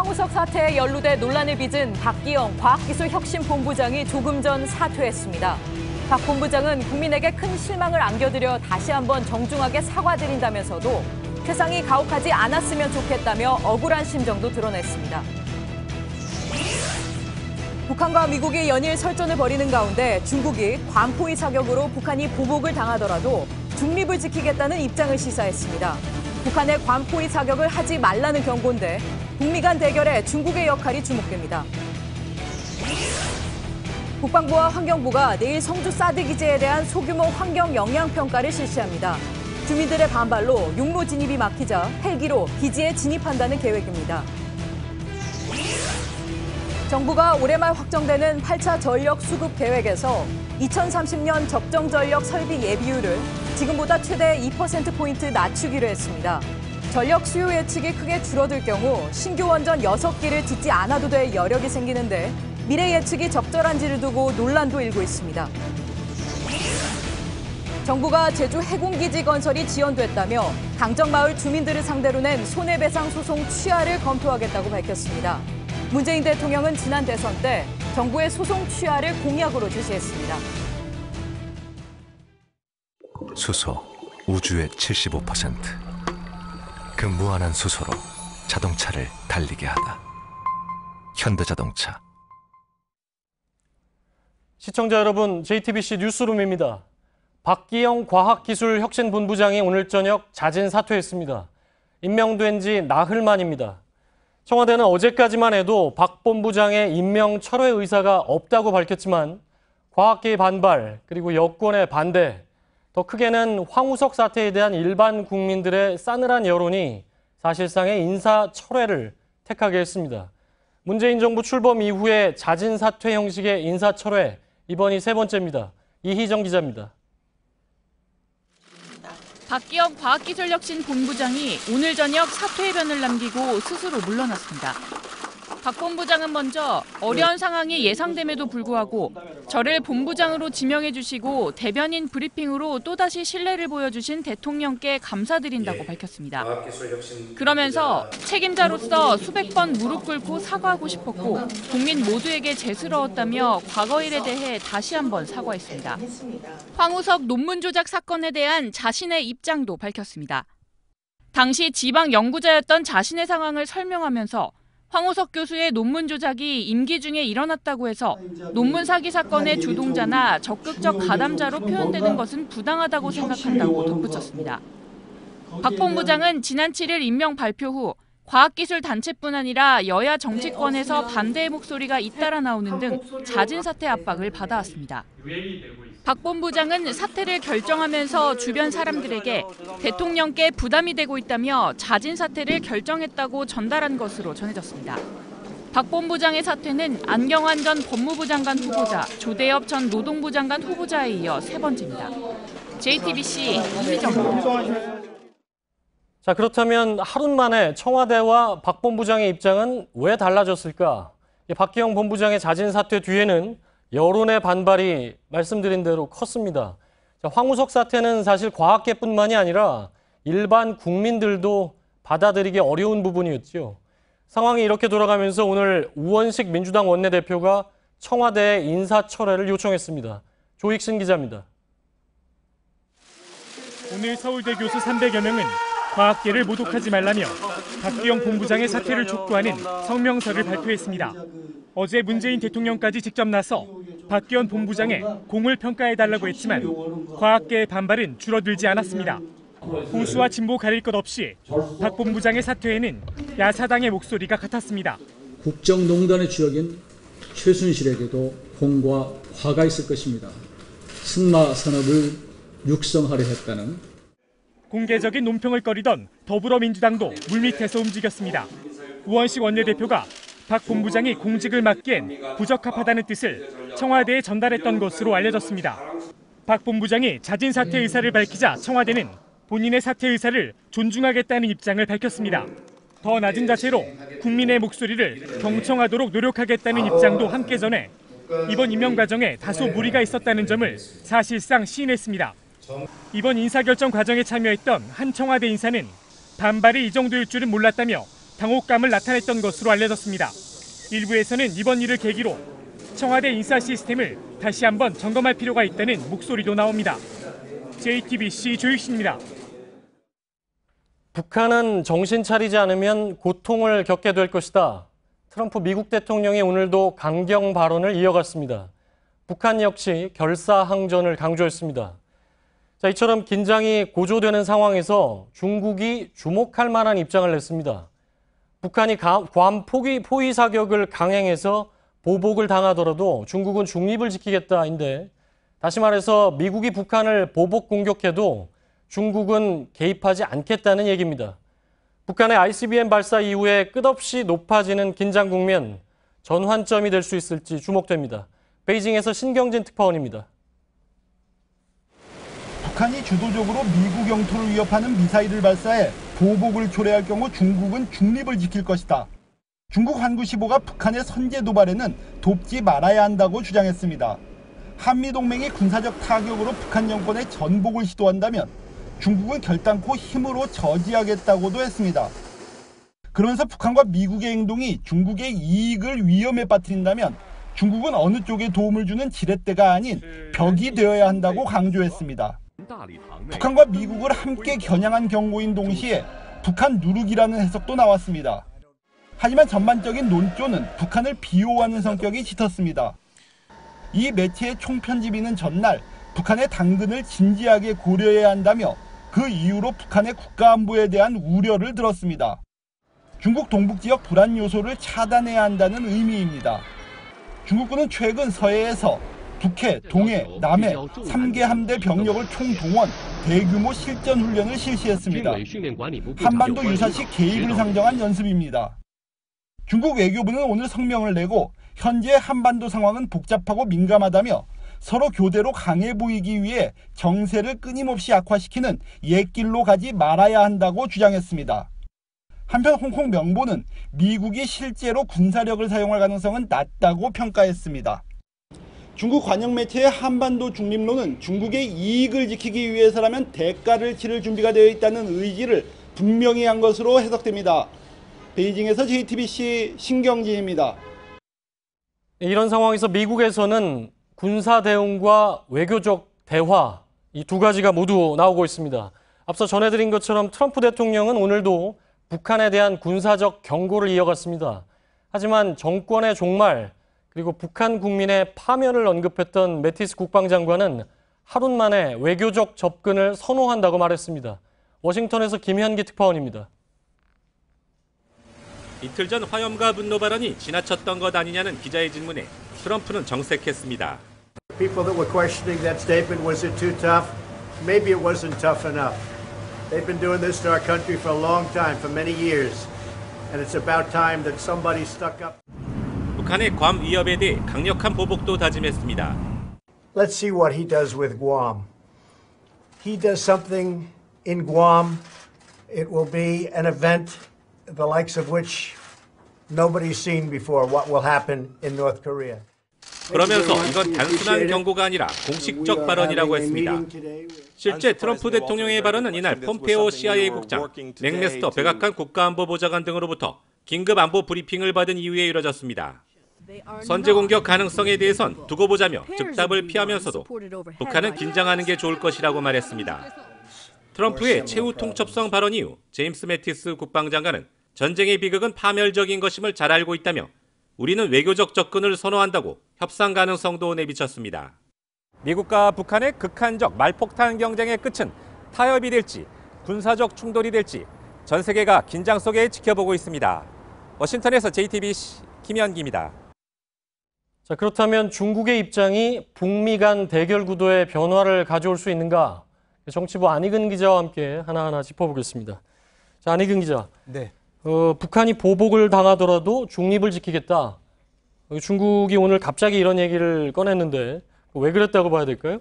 황우석 사태에 연루돼 논란을 빚은 박기영 과학기술혁신본부장이 조금 전 사퇴했습니다. 박 본부장은 국민에게 큰 실망을 안겨드려 다시 한번 정중하게 사과드린다면서도 세상이 가혹하지 않았으면 좋겠다며 억울한 심정도 드러냈습니다. 북한과 미국이 연일 설전을 벌이는 가운데 중국이 관포위 사격으로 북한이 보복을 당하더라도 중립을 지키겠다는 입장을 시사했습니다. 북한의 관포위 사격을 하지 말라는 경고인데 북미 간 대결에 중국의 역할이 주목됩니다. 국방부와 환경부가 내일 성주 사드 기지에 대한 소규모 환경 영향 평가를 실시합니다. 주민들의 반발로 육로 진입이 막히자 헬기로 기지에 진입한다는 계획입니다. 정부가 올해 말 확정되는 8차 전력 수급 계획에서 2030년 적정 전력 설비 예비율을 지금보다 최대 2%포인트 낮추기로 했습니다. 전력 수요 예측이 크게 줄어들 경우 신규 원전 6기를 짓지 않아도 될 여력이 생기는데 미래 예측이 적절한지를 두고 논란도 일고 있습니다. 정부가 제주 해군기지 건설이 지연됐다며 강정마을 주민들을 상대로 낸 손해배상 소송 취하를 검토하겠다고 밝혔습니다. 문재인 대통령은 지난 대선 때 정부의 소송 취하를 공약으로 제시했습니다. 수소, 우주의 75%. 그 무한한 수소로 자동차를 달리게 하다. 현대자동차. 시청자 여러분, JTBC 뉴스룸입니다. 박기영 과학기술혁신본부장이 오늘 저녁 자진 사퇴했습니다. 임명된 지 나흘 만입니다. 청와대는 어제까지만 해도 박 본부장의 임명 철회 의사가 없다고 밝혔지만 과학계의 반발, 그리고 여권의 반대, 더 크게는 황우석 사태에 대한 일반 국민들의 싸늘한 여론이 사실상의 인사 철회를 택하게 했습니다. 문재인 정부 출범 이후에 자진 사퇴 형식의 인사 철회, 이번이 세 번째입니다. 이희정 기자입니다. 박기영 과학기술혁신본부장이 오늘 저녁 사퇴의변을 남기고 스스로 물러났습니다. 박 본부장은 먼저 어려운 상황이 예상됨에도 불구하고 저를 본부장으로 지명해 주시고 대변인 브리핑으로 또다시 신뢰를 보여주신 대통령께 감사드린다고 밝혔습니다. 그러면서 책임자로서 수백 번 무릎 꿇고 사과하고 싶었고 국민 모두에게 죄스러웠다며 과거 일에 대해 다시 한번 사과했습니다. 황우석 논문 조작 사건에 대한 자신의 입장도 밝혔습니다. 당시 지방 연구자였던 자신의 상황을 설명하면서 황우석 교수의 논문 조작이 임기 중에 일어났다고 해서 논문 사기 사건의 주동자나 적극적 가담자로 표현되는 것은 부당하다고 생각한다고 덧붙였습니다. 박 본부장은 지난 7일 임명 발표 후 과학기술단체뿐 아니라 여야 정치권에서 반대의 목소리가 잇따라 나오는 등 자진 사퇴 압박을 받아왔습니다. 박 본부장은 사퇴를 결정하면서 주변 사람들에게 대통령께 부담이 되고 있다며 자진 사퇴를 결정했다고 전달한 것으로 전해졌습니다. 박 본부장의 사퇴는 안경환 전 법무부 장관 후보자, 조대엽 전 노동부 장관 후보자에 이어 세 번째입니다. JTBC 이희정입니다. 자, 그렇다면 하루 만에 청와대와 박 본부장의 입장은 왜 달라졌을까? 박기영 본부장의 자진 사퇴 뒤에는 여론의 반발이 말씀드린 대로 컸습니다. 자, 황우석 사태는 사실 과학계뿐만이 아니라 일반 국민들도 받아들이기 어려운 부분이었죠. 상황이 이렇게 돌아가면서 오늘 우원식 민주당 원내대표가 청와대에 인사철회를 요청했습니다. 조익신 기자입니다. 오늘 서울대 교수 300여 명은 과학계를 모독하지 말라며 박기영 본부장의 사퇴를 촉구하는 성명서를 발표했습니다. 어제 문재인 대통령까지 직접 나서 박기영 본부장의 공을 평가해달라고 했지만 과학계의 반발은 줄어들지 않았습니다. 보수와 진보 가릴 것 없이 박 본부장의 사퇴에는 야사당의 목소리가 같았습니다. 국정농단의 주역인 최순실에게도 공과 화가 있을 것입니다. 승마 산업을 육성하려 했다는 공개적인 논평을 꺼리던 더불어민주당도 물밑에서 움직였습니다. 우원식 원내대표가 박 본부장이 공직을 맡기엔 부적합하다는 뜻을 청와대에 전달했던 것으로 알려졌습니다. 박 본부장이 자진 사퇴 의사를 밝히자 청와대는 본인의 사퇴 의사를 존중하겠다는 입장을 밝혔습니다. 더 낮은 자세로 국민의 목소리를 경청하도록 노력하겠다는 입장도 함께 전해 이번 임명 과정에 다소 무리가 있었다는 점을 사실상 시인했습니다. 이번 인사결정 과정에 참여했던 한 청와대 인사는 반발이 이 정도일 줄은 몰랐다며 당혹감을 나타냈던 것으로 알려졌습니다. 일부에서는 이번 일을 계기로 청와대 인사 시스템을 다시 한번 점검할 필요가 있다는 목소리도 나옵니다. JTBC 조익식입니다. 북한은 정신 차리지 않으면 고통을 겪게 될 것이다. 트럼프 미국 대통령이 오늘도 강경 발언을 이어갔습니다. 북한 역시 결사항전을 강조했습니다. 자, 이처럼 긴장이 고조되는 상황에서 중국이 주목할 만한 입장을 냈습니다. 북한이 괌 포위 사격을 강행해서 보복을 당하더라도 중국은 중립을 지키겠다인데, 다시 말해서 미국이 북한을 보복 공격해도 중국은 개입하지 않겠다는 얘기입니다. 북한의 ICBM 발사 이후에 끝없이 높아지는 긴장 국면, 전환점이 될 수 있을지 주목됩니다. 베이징에서 신경진 특파원입니다. 북한이 주도적으로 미국 영토를 위협하는 미사일을 발사해 보복을 초래할 경우 중국은 중립을 지킬 것이다. 중국 환구시보가 북한의 선제 도발에는 돕지 말아야 한다고 주장했습니다. 한미동맹이 군사적 타격으로 북한 정권의 전복을 시도한다면 중국은 결단코 힘으로 저지하겠다고도 했습니다. 그러면서 북한과 미국의 행동이 중국의 이익을 위험에 빠뜨린다면 중국은 어느 쪽에 도움을 주는 지렛대가 아닌 벽이 되어야 한다고 강조했습니다. 북한과 미국을 함께 겨냥한 경고인 동시에 북한 누르기라는 해석도 나왔습니다. 하지만 전반적인 논조는 북한을 비호하는 성격이 짙었습니다. 이 매체의 총편집인은 전날 북한의 당근을 진지하게 고려해야 한다며 그 이유로 북한의 국가안보에 대한 우려를 들었습니다. 중국 동북지역 불안 요소를 차단해야 한다는 의미입니다. 중국군은 최근 서해에서 북해, 동해, 남해 3개 함대 병력을 총동원, 대규모 실전 훈련을 실시했습니다. 한반도 유사시 개입을 상정한 연습입니다. 중국 외교부는 오늘 성명을 내고 현재 한반도 상황은 복잡하고 민감하다며 서로 교대로 강해 보이기 위해 정세를 끊임없이 악화시키는 옛길로 가지 말아야 한다고 주장했습니다. 한편 홍콩 명보는 미국이 실제로 군사력을 사용할 가능성은 낮다고 평가했습니다. 중국 관영 매체의 한반도 중립론은 중국의 이익을 지키기 위해서라면 대가를 치를 준비가 되어 있다는 의지를 분명히 한 것으로 해석됩니다. 베이징에서 JTBC 신경진입니다. 이런 상황에서 미국에서는 군사 대응과 외교적 대화, 이 두 가지가 모두 나오고 있습니다. 앞서 전해드린 것처럼 트럼프 대통령은 오늘도 북한에 대한 군사적 경고를 이어갔습니다. 하지만 정권의 종말, 그리고 북한 국민의 파면을 언급했던 매티스 국방장관은 하루 만에 외교적 접근을 선호한다고 말했습니다. 워싱턴에서 김현기 특파원입니다. 이틀 전 화염과 분노 발언이 지나쳤던 것 아니냐는 기자의 질문에 트럼프는 정색했습니다. People that were questioning that statement, was it too tough? Maybe it wasn't tough enough. They've been doing this to our country for a long time, for many years. And it's about time that somebody stuck up. 북한의 괌 위협에 대해 강력한 보복도 다짐했습니다. Let's see what he does with Guam. He does something in Guam, it will be an event the likes of which nobody's seen before. What will happen in North Korea? 그러면서 이건 단순한 경고가 아니라 공식적 발언이라고 했습니다. 실제 트럼프 대통령의 발언은 이날 폼페오 CIA 국장, 맥메스터 백악관 국가안보보좌관 등으로부터 긴급 안보 브리핑을 받은 이후에 이뤄졌습니다. 선제 공격 가능성에 대해선 두고 보자며 즉답을 피하면서도 북한은 긴장하는 게 좋을 것이라고 말했습니다. 트럼프의 최후 통첩성 발언 이후 제임스 매티스 국방장관은 전쟁의 비극은 파멸적인 것임을 잘 알고 있다며 우리는 외교적 접근을 선호한다고 협상 가능성도 내비쳤습니다. 미국과 북한의 극한적 말폭탄 경쟁의 끝은 타협이 될지 군사적 충돌이 될지 전 세계가 긴장 속에 지켜보고 있습니다. 워싱턴에서 JTBC 김현기입니다. 자, 그렇다면 중국의 입장이 북미 간 대결 구도의 변화를 가져올 수 있는가? 정치부 안희근 기자와 함께 하나하나 짚어보겠습니다. 자, 안희근 기자. 네. 북한이 보복을 당하더라도 중립을 지키겠다. 중국이 오늘 갑자기 이런 얘기를 꺼냈는데 왜 그랬다고 봐야 될까요?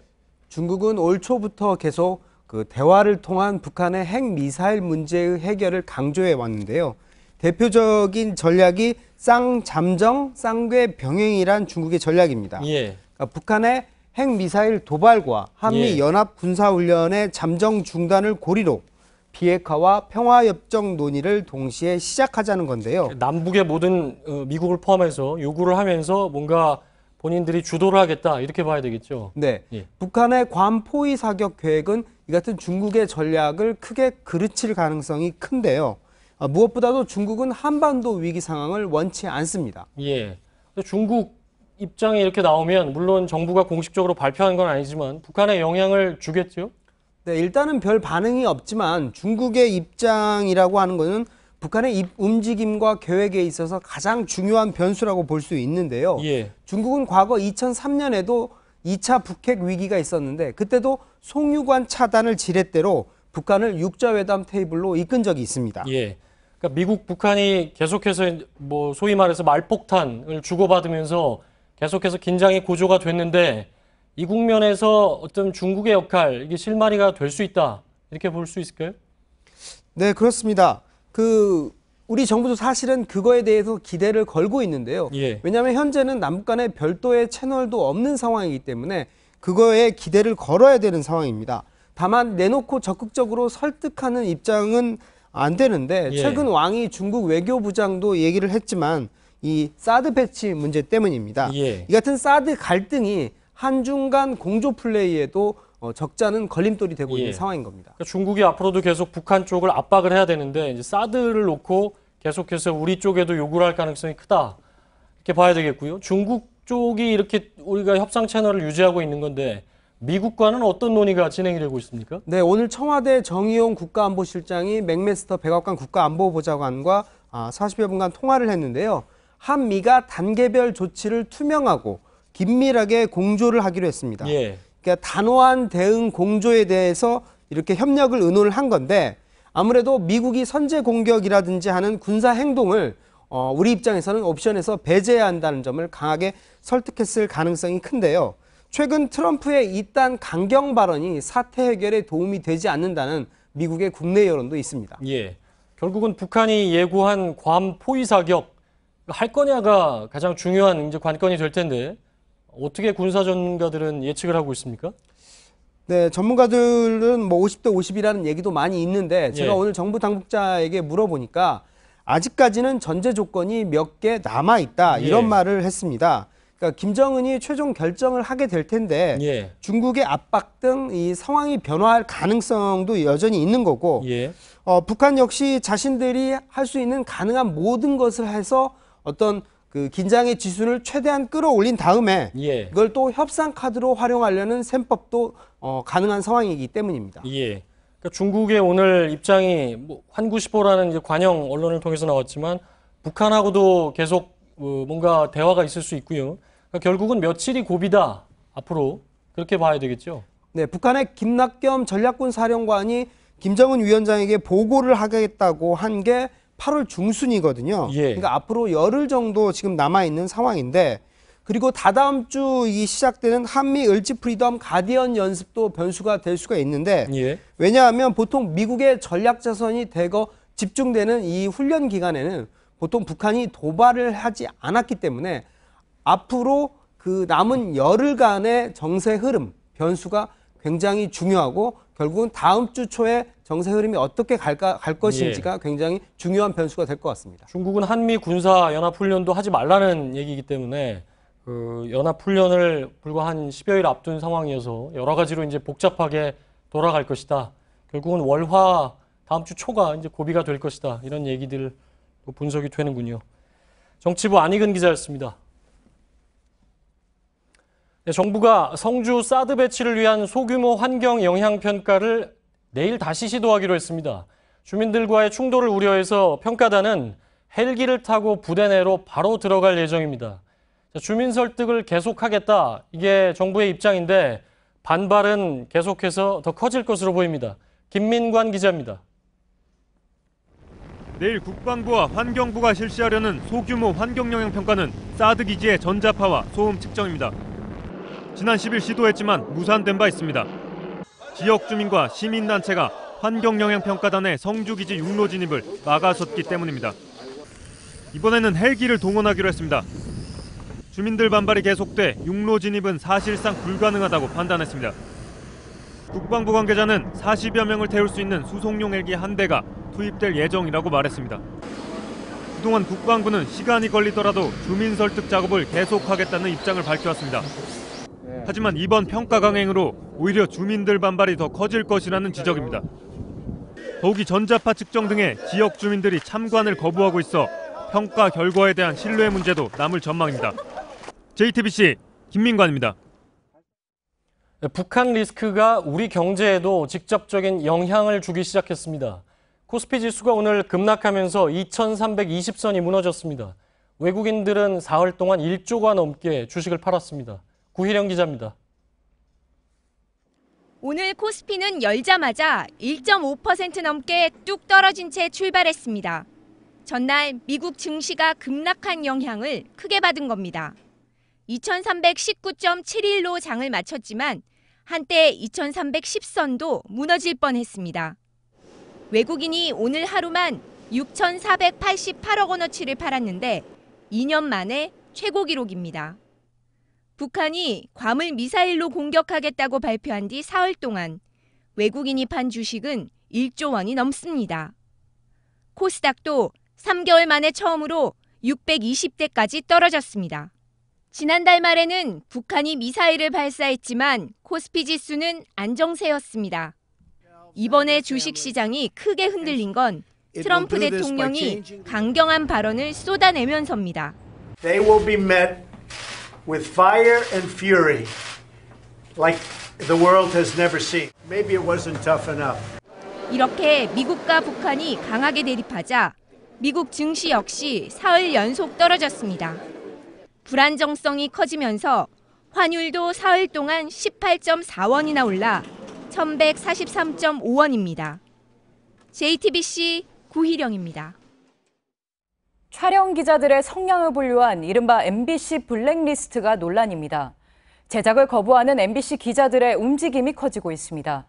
중국은 올 초부터 계속 대화를 통한 북한의 핵미사일 문제의 해결을 강조해 왔는데요. 대표적인 전략이 쌍잠정, 쌍궤병행이란 중국의 전략입니다. 예. 그러니까 북한의 핵미사일 도발과 한미 연합 군사훈련의 잠정 중단을 고리로 비핵화와 평화협정 논의를 동시에 시작하자는 건데요. 남북의 모든 미국을 포함해서 요구를 하면서 뭔가 본인들이 주도를 하겠다 이렇게 봐야 되겠죠. 네, 예. 북한의 괌 포위 사격 계획은 이 같은 중국의 전략을 크게 그르칠 가능성이 큰데요. 무엇보다도 중국은 한반도 위기 상황을 원치 않습니다. 예. 중국 입장이 이렇게 나오면 물론 정부가 공식적으로 발표한 건 아니지만 북한에 영향을 주겠죠? 네, 일단은 별 반응이 없지만 중국의 입장이라고 하는 것은 북한의 움직임과 계획에 있어서 가장 중요한 변수라고 볼 수 있는데요. 예. 중국은 과거 2003년에도 2차 북핵 위기가 있었는데 그때도 송유관 차단을 지렛대로 북한을 육자회담 테이블로 이끈 적이 있습니다. 예. 그러니까 미국, 북한이 계속해서 뭐 소위 말해서 말폭탄을 주고받으면서 계속해서 긴장이 고조가 됐는데 이 국면에서 어떤 중국의 역할, 이게 실마리가 될 수 있다. 이렇게 볼 수 있을까요? 네, 그렇습니다. 우리 정부도 사실은 그거에 대해서 기대를 걸고 있는데요. 예. 왜냐하면 현재는 남북 간에 별도의 채널도 없는 상황이기 때문에 그거에 기대를 걸어야 되는 상황입니다. 다만 내놓고 적극적으로 설득하는 입장은 안 되는데 예. 최근 왕이 중국 외교부장도 얘기를 했지만 이 사드 배치 문제 때문입니다. 예. 이 같은 사드 갈등이 한중 간 공조 플레이에도 적잖은 걸림돌이 되고 있는 예. 상황인 겁니다. 그러니까 중국이 앞으로도 계속 북한 쪽을 압박을 해야 되는데 이제 사드를 놓고 계속해서 우리 쪽에도 요구를 할 가능성이 크다. 이렇게 봐야 되겠고요. 중국 쪽이 이렇게 우리가 협상 채널을 유지하고 있는 건데 미국과는 어떤 논의가 진행이 되고 있습니까? 네, 오늘 청와대 정의용 국가안보실장이 맥메스터 백악관 국가안보보좌관과 40여 분간 통화를 했는데요. 한미가 단계별 조치를 투명하고 긴밀하게 공조를 하기로 했습니다. 예. 그러니까 단호한 대응 공조에 대해서 이렇게 협력을 의논을 한 건데 아무래도 미국이 선제 공격이라든지 하는 군사 행동을 우리 입장에서는 옵션에서 배제해야 한다는 점을 강하게 설득했을 가능성이 큰데요. 최근 트럼프의 이딴 강경 발언이 사태 해결에 도움이 되지 않는다는 미국의 국내 여론도 있습니다. 예. 결국은 북한이 예고한 괌 포위 사격 할 거냐가 가장 중요한 이제 관건이 될 텐데 어떻게 군사 전문가들은 예측을 하고 있습니까? 네, 전문가들은 뭐 50대 50이라는 얘기도 많이 있는데 제가 예. 오늘 정부 당국자에게 물어보니까 아직까지는 전제 조건이 몇 개 남아 있다 이런 예. 말을 했습니다. 그러니까 김정은이 최종 결정을 하게 될 텐데 예. 중국의 압박 등 이 상황이 변화할 가능성도 여전히 있는 거고 예. 북한 역시 자신들이 할 수 있는 가능한 모든 것을 해서 어떤 그 긴장의 지수를 최대한 끌어올린 다음에 예. 이걸 또 협상 카드로 활용하려는 셈법도 가능한 상황이기 때문입니다. 예. 그러니까 중국의 오늘 입장이 뭐 환구시보라는 이제 관영 언론을 통해서 나왔지만 북한하고도 계속 뭔가 대화가 있을 수 있고요. 그러니까 결국은 며칠이 고비다. 앞으로 그렇게 봐야 되겠죠. 네, 북한의 김낙겸 전략군 사령관이 김정은 위원장에게 보고를 하겠다고 한 게 8월 중순이거든요. 예. 그러니까 앞으로 열흘 정도 지금 남아 있는 상황인데 그리고 다다음 주 이 시작되는 한미 을지 프리덤 가디언 연습도 변수가 될 수가 있는데 예. 왜냐하면 보통 미국의 전략 자산이 대거 집중되는 이 훈련 기간에는 보통 북한이 도발을 하지 않았기 때문에 앞으로 그 남은 열흘간의 정세 흐름 변수가 굉장히 중요하고 결국은 다음 주 초에 정세 흐름이 어떻게 갈 것인지가 굉장히 중요한 변수가 될 것 같습니다. 중국은 한미 군사 연합 훈련도 하지 말라는 얘기이기 때문에 그 연합 훈련을 불과 한 10여일 앞둔 상황이어서 여러 가지로 이제 복잡하게 돌아갈 것이다. 결국은 월화 다음 주 초가 이제 고비가 될 것이다. 이런 얘기들 분석이 되는군요. 정치부 안익은 기자였습니다. 네, 정부가 성주 사드 배치를 위한 소규모 환경 영향 평가를 내일 다시 시도하기로 했습니다. 주민들과의 충돌을 우려해서 평가단은 헬기를 타고 부대 내로 바로 들어갈 예정입니다. 주민 설득을 계속하겠다. 이게 정부의 입장인데 반발은 계속해서 더 커질 것으로 보입니다. 김민관 기자입니다. 내일 국방부와 환경부가 실시하려는 소규모 환경영향평가는 사드 기지의 전자파와 소음 측정입니다. 지난 10일 시도했지만 무산된 바 있습니다. 지역 주민과 시민단체가 환경영향평가단의 성주기지 육로 진입을 막아섰기 때문입니다. 이번에는 헬기를 동원하기로 했습니다. 주민들 반발이 계속돼 육로 진입은 사실상 불가능하다고 판단했습니다. 국방부 관계자는 40여 명을 태울 수 있는 수송용 헬기 한 대가 투입될 예정이라고 말했습니다. 그동안 국방부는 시간이 걸리더라도 주민 설득 작업을 계속하겠다는 입장을 밝혀왔습니다. 하지만 이번 평가 강행으로 오히려 주민들 반발이 더 커질 것이라는 지적입니다. 더욱이 전자파 측정 등의 지역 주민들이 참관을 거부하고 있어 평가 결과에 대한 신뢰 문제도 남을 전망입니다. JTBC 김민관입니다. 북한 리스크가 우리 경제에도 직접적인 영향을 주기 시작했습니다. 코스피 지수가 오늘 급락하면서 2320선이 무너졌습니다. 외국인들은 사흘 동안 1조가 넘게 주식을 팔았습니다. 구희령 기자입니다. 오늘 코스피는 열자마자 1.5% 넘게 뚝 떨어진 채 출발했습니다. 전날 미국 증시가 급락한 영향을 크게 받은 겁니다. 2319.71로 장을 마쳤지만 한때 2310선도 무너질 뻔했습니다. 외국인이 오늘 하루만 6,488억 원어치를 팔았는데 2년 만에 최고 기록입니다. 북한이 괌을 미사일로 공격하겠다고 발표한 뒤 사흘 동안 외국인이 판 주식은 1조 원이 넘습니다. 코스닥도 3개월 만에 처음으로 620대까지 떨어졌습니다. 지난달 말에는 북한이 미사일을 발사했지만 코스피 지수는 안정세였습니다. 이번에 주식시장이 크게 흔들린 건 트럼프 대통령이 강경한 발언을 쏟아내면서입니다. They will be met with fire and fury like the world has never seen. Maybe it wasn't tough enough. 이렇게 미국과 북한이 강하게 대립하자 미국 증시 역시 사흘 연속 떨어졌습니다. 불안정성이 커지면서 환율도 사흘 동안 18.4원이나 올라 1143.5원입니다. JTBC 구희령입니다. 촬영 기자들의 성향을 분류한 이른바 MBC 블랙리스트가 논란입니다. 제작을 거부하는 MBC 기자들의 움직임이 커지고 있습니다.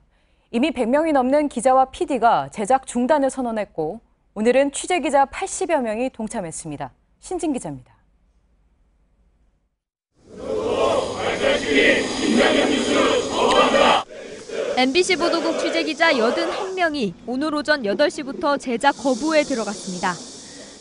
이미 100명이 넘는 기자와 PD가 제작 중단을 선언했고 오늘은 취재기자 80여 명이 동참했습니다. 신진 기자입니다. MBC 보도국 취재기자 81명이 오늘 오전 8시부터 제작 거부에 들어갔습니다.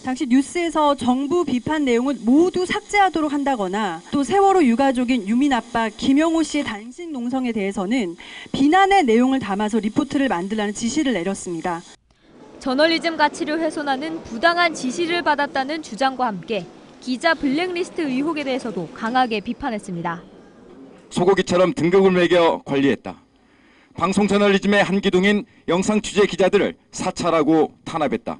당시 뉴스에서 정부 비판 내용을 모두 삭제하도록 한다거나 또 세월호 유가족인 유민 아빠 김영호 씨의 단식 농성에 대해서는 비난의 내용을 담아서 리포트를 만들라는 지시를 내렸습니다. 저널리즘 가치를 훼손하는 부당한 지시를 받았다는 주장과 함께 기자 블랙리스트 의혹에 대해서도 강하게 비판했습니다. 소고기처럼 등급을 매겨 관리했다. 방송 저널리즘의 한 기둥인 영상 취재 기자들을 사찰하고 탄압했다.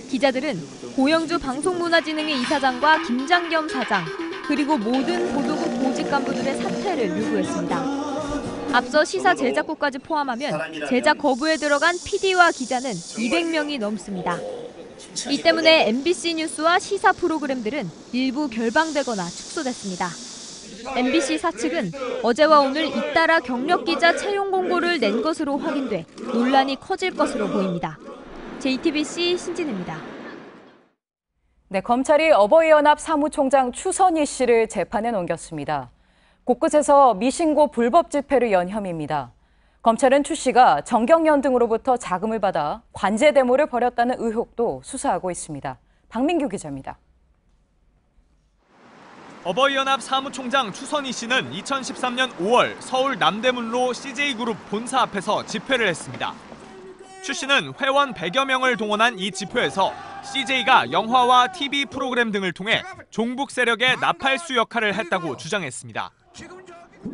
기자들은 고영주 방송문화진흥회 이사장과 김장겸 사장 그리고 모든 보도국 보직 간부들의 사퇴를 요구했습니다. 앞서 시사 제작국까지 포함하면 제작 거부에 들어간 PD와 기자는 200명이 넘습니다. 이 때문에 MBC 뉴스와 시사 프로그램들은 일부 결방되거나 축소됐습니다. MBC 사측은 어제와 오늘 잇따라 경력 기자 채용 공고를 낸 것으로 확인돼 논란이 커질 것으로 보입니다. JTBC 신진입니다. 네, 검찰이 어버이연합 사무총장 추선희 씨를 재판에 넘겼습니다. 곳곳에서 미신고 불법 집회를 연 혐의입니다. 검찰은 추 씨가 정경련 등으로부터 자금을 받아 관제 데모를 벌였다는 의혹도 수사하고 있습니다. 박민규 기자입니다. 어버이연합 사무총장 추선희 씨는 2013년 5월 서울 남대문로 CJ그룹 본사 앞에서 집회를 했습니다. 추 씨는 회원 100여 명을 동원한 이 집회에서 CJ가 영화와 TV 프로그램 등을 통해 종북 세력의 나팔수 역할을 했다고 주장했습니다.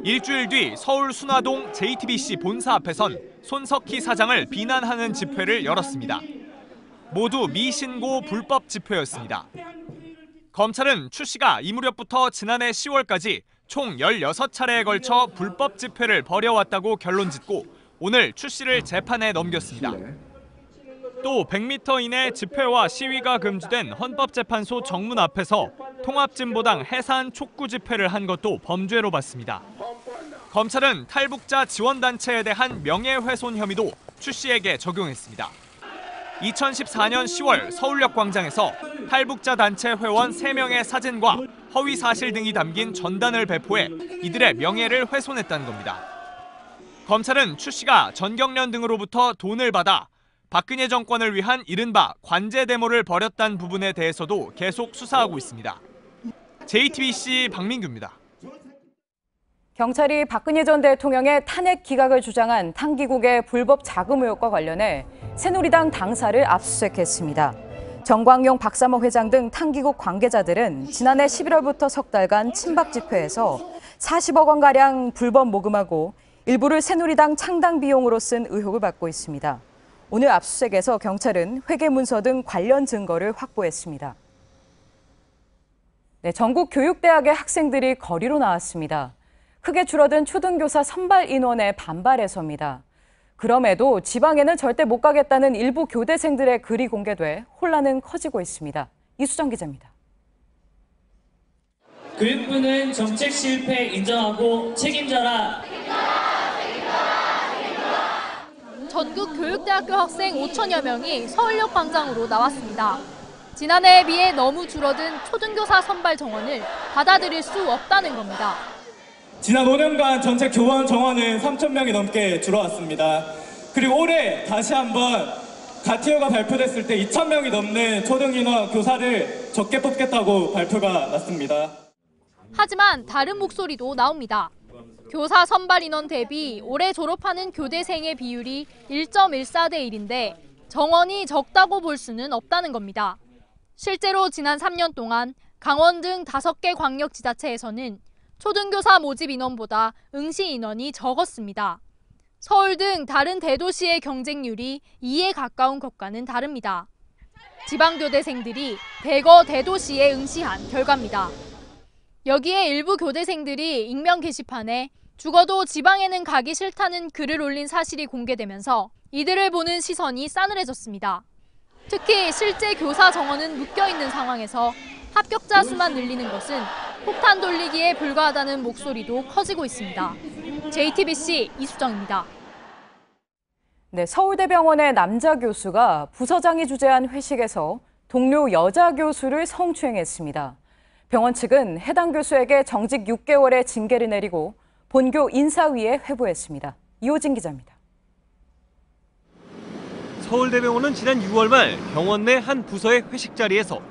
일주일 뒤 서울 순화동 JTBC 본사 앞에선 손석희 사장을 비난하는 집회를 열었습니다. 모두 미신고 불법 집회였습니다. 검찰은 추 씨가 이 무렵부터 지난해 10월까지 총 16차례에 걸쳐 불법 집회를 벌여왔다고 결론짓고 오늘 추 씨를 재판에 넘겼습니다. 또 100m 이내 집회와 시위가 금지된 헌법재판소 정문 앞에서 통합진보당 해산 촉구 집회를 한 것도 범죄로 봤습니다. 검찰은 탈북자 지원단체에 대한 명예훼손 혐의도 추 씨에게 적용했습니다. 2014년 10월 서울역 광장에서 탈북자 단체 회원 3명의 사진과 허위 사실 등이 담긴 전단을 배포해 이들의 명예를 훼손했다는 겁니다. 검찰은 추 씨가 전경련 등으로부터 돈을 받아 박근혜 정권을 위한 이른바 관제 데모를 벌였다는 부분에 대해서도 계속 수사하고 있습니다. JTBC 박민규입니다. 경찰이 박근혜 전 대통령의 탄핵 기각을 주장한 탕기국의 불법 자금 의혹과 관련해 새누리당 당사를 압수수색했습니다. 정광용, 박사모 회장 등 탕기국 관계자들은 지난해 11월부터 석 달간 친박 집회에서 40억 원가량 불법 모금하고 일부를 새누리당 창당 비용으로 쓴 의혹을 받고 있습니다. 오늘 압수수색에서 경찰은 회계 문서 등 관련 증거를 확보했습니다. 네, 전국 교육대학의 학생들이 거리로 나왔습니다. 크게 줄어든 초등교사 선발 인원에 반발해서입니다. 그럼에도 지방에는 절대 못 가겠다는 일부 교대생들의 글이 공개돼 혼란은 커지고 있습니다. 이수정 기자입니다. 교육부는 정책 실패 인정하고 책임져라. 전국 교육대학교 학생 5천여 명이 서울역 광장으로 나왔습니다. 지난해에 비해 너무 줄어든 초등교사 선발 정원을 받아들일 수 없다는 겁니다. 지난 5년간 전체 교원 정원은 3천 명이 넘게 줄어왔습니다. 그리고 올해 다시 한번 가티오가 발표됐을 때 2천 명이 넘는 초등인원 교사를 적게 뽑겠다고 발표가 났습니다. 하지만 다른 목소리도 나옵니다. 교사 선발 인원 대비 올해 졸업하는 교대생의 비율이 1.14대 1인데 정원이 적다고 볼 수는 없다는 겁니다. 실제로 지난 3년 동안 강원 등 5개 광역지자체에서는 초등교사 모집 인원보다 응시 인원이 적었습니다. 서울 등 다른 대도시의 경쟁률이 2에 가까운 것과는 다릅니다. 지방교대생들이 대거 대도시에 응시한 결과입니다. 여기에 일부 교대생들이 익명 게시판에 죽어도 지방에는 가기 싫다는 글을 올린 사실이 공개되면서 이들을 보는 시선이 싸늘해졌습니다. 특히 실제 교사 정원은 묶여있는 상황에서 합격자 수만 늘리는 것은 폭탄 돌리기에 불과하다는 목소리도 커지고 있습니다. JTBC 이수정입니다. 네, 서울대병원의 남자 교수가 부서장이 주재한 회식에서 동료 여자 교수를 성추행했습니다. 병원 측은 해당 교수에게 정직 6개월의 징계를 내리고 본교 인사위에 회부했습니다. 이호진 기자입니다. 서울대병원은 지난 6월 말 병원 내 한 부서의 회식 자리에서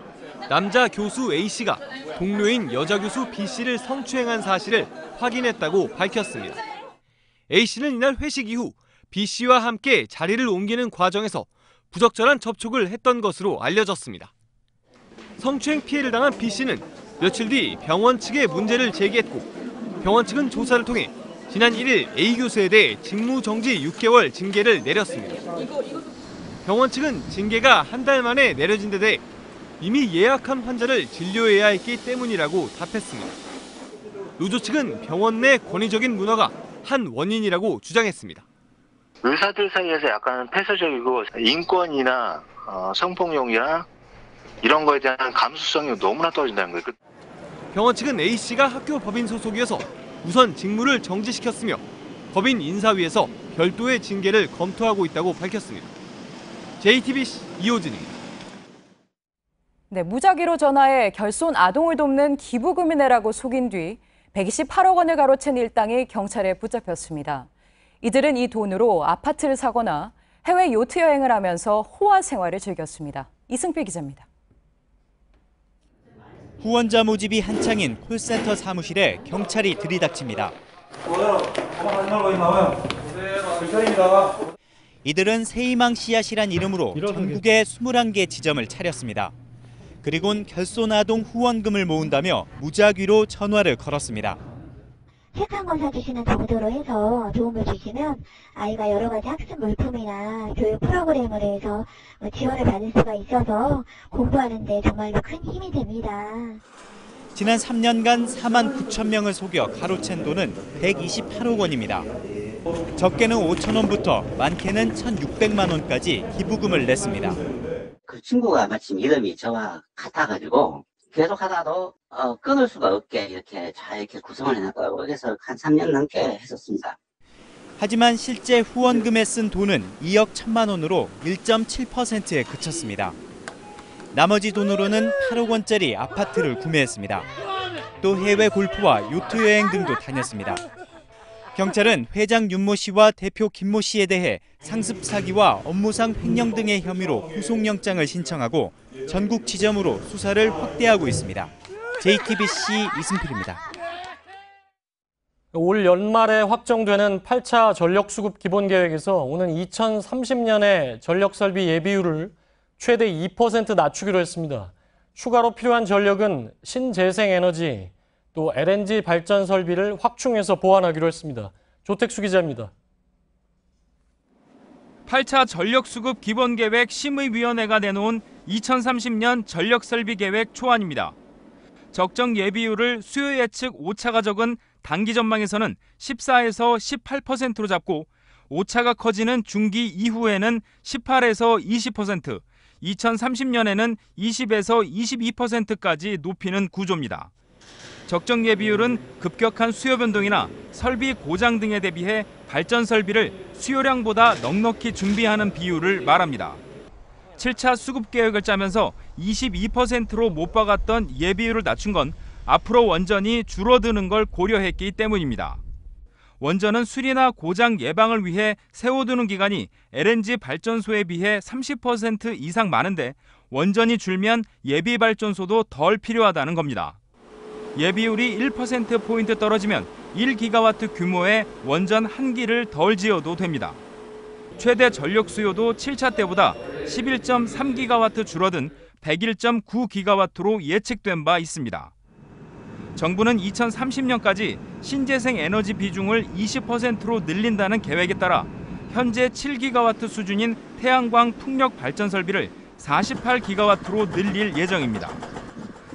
남자 교수 A씨가 동료인 여자 교수 B씨를 성추행한 사실을 확인했다고 밝혔습니다. A씨는 이날 회식 이후 B씨와 함께 자리를 옮기는 과정에서 부적절한 접촉을 했던 것으로 알려졌습니다. 성추행 피해를 당한 B씨는 며칠 뒤 병원 측에 문제를 제기했고 병원 측은 조사를 통해 지난 1일 A 교수에 대해 직무정지 6개월 징계를 내렸습니다. 병원 측은 징계가 한 달 만에 내려진 데 대해 이미 예약한 환자를 진료해야 했기 때문이라고 답했습니다. 노조 측은 병원 내 권위적인 문화가 한 원인이라고 주장했습니다. 의사들 사이에서 약간 폐쇄적이고 인권이나 성폭력이나 이런 거에 대한 감수성이 너무나 떨어진다는 거예요. 병원 측은 A씨가 학교 법인 소속이어서 우선 직무를 정지시켰으며 법인 인사위에서 별도의 징계를 검토하고 있다고 밝혔습니다. JTBC 이호진입니다. 네, 무작위로 전화해 결손 아동을 돕는 기부금이 내라고 속인 뒤 128억 원을 가로챈 일당이 경찰에 붙잡혔습니다. 이들은 이 돈으로 아파트를 사거나 해외 요트 여행을 하면서 호화 생활을 즐겼습니다. 이승필 기자입니다. 후원자 모집이 한창인 콜센터 사무실에 경찰이 들이닥칩니다. 이들은 새희망 씨앗이란 이름으로 전국에 21개 지점을 차렸습니다. 그리곤 결손아동 후원금을 모은다며 무작위로 전화를 걸었습니다. 책 한 권 사주시는 정도로 해서 도움을 주시면 아이가 여러 가지 학습 물품이나 교육 프로그램을 해서 지원을 받을 수가 있어서 공부하는 데 정말로 큰 힘이 됩니다. 지난 3년간 4만 9천 명을 속여 가로챈 돈은 128억 원입니다. 적게는 5천 원부터 많게는 1,600만 원까지 기부금을 냈습니다. 그 친구가 마침 이름이 저와 같아가지고 계속 하다도 끊을 수가 없게 이렇게 잘 이렇게 구성을 해놨고요. 그래서 한 3년 넘게 했었습니다. 하지만 실제 후원금에 쓴 돈은 2억 1천만 원으로 1.7%에 그쳤습니다. 나머지 돈으로는 8억 원짜리 아파트를 구매했습니다. 또 해외 골프와 요트 여행 등도 다녔습니다. 경찰은 회장 윤모 씨와 대표 김모 씨에 대해 상습 사기와 업무상 횡령 등의 혐의로 구속영장을 신청하고 전국 지점으로 수사를 확대하고 있습니다. JTBC 이승필입니다. 올 연말에 확정되는 8차 전력수급 기본계획에서 오는 2030년에 전력설비 예비율을 최대 2% 낮추기로 했습니다. 추가로 필요한 전력은 신재생에너지, 또 LNG 발전 설비를 확충해서 보완하기로 했습니다. 조택수 기자입니다. 8차 전력수급 기본계획 심의위원회가 내놓은 2030년 전력설비계획 초안입니다. 적정 예비율을 수요 예측 오차가 적은 단기 전망에서는 14에서 18%로 잡고 오차가 커지는 중기 이후에는 18에서 20%, 2030년에는 20에서 22%까지 높이는 구조입니다. 적정 예비율은 급격한 수요 변동이나 설비 고장 등에 대비해 발전 설비를 수요량보다 넉넉히 준비하는 비율을 말합니다. 7차 수급 계획을 짜면서 22%로 못 박았던 예비율을 낮춘 건 앞으로 원전이 줄어드는 걸 고려했기 때문입니다. 원전은 수리나 고장 예방을 위해 세워두는 기간이 LNG 발전소에 비해 30% 이상 많은데 원전이 줄면 예비 발전소도 덜 필요하다는 겁니다. 예비율이 1%포인트 떨어지면 1기가와트 규모의 원전 1기를 덜 지어도 됩니다. 최대 전력 수요도 7차 때보다 11.3기가와트 줄어든 101.9기가와트로 예측된 바 있습니다. 정부는 2030년까지 신재생 에너지 비중을 20%로 늘린다는 계획에 따라 현재 7기가와트 수준인 태양광 풍력 발전 설비를 48기가와트로 늘릴 예정입니다.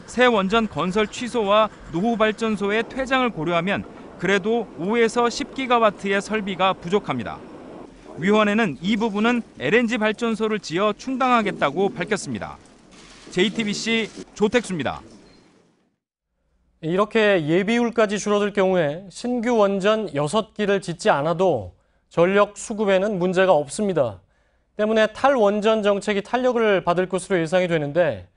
새 원전 건설 취소와 노후 발전소의 퇴장을 고려하면 그래도 5에서 10기가와트의 설비가 부족합니다. 위원회는 이 부분은 LNG 발전소를 지어 충당하겠다고 밝혔습니다. JTBC 조택수입니다. 이렇게 예비율까지 줄어들 경우에 신규 원전 6기를 짓지 않아도 전력 수급에는 문제가 없습니다. 때문에 탈원전 정책이 탄력을 받을 것으로 예상이 되는데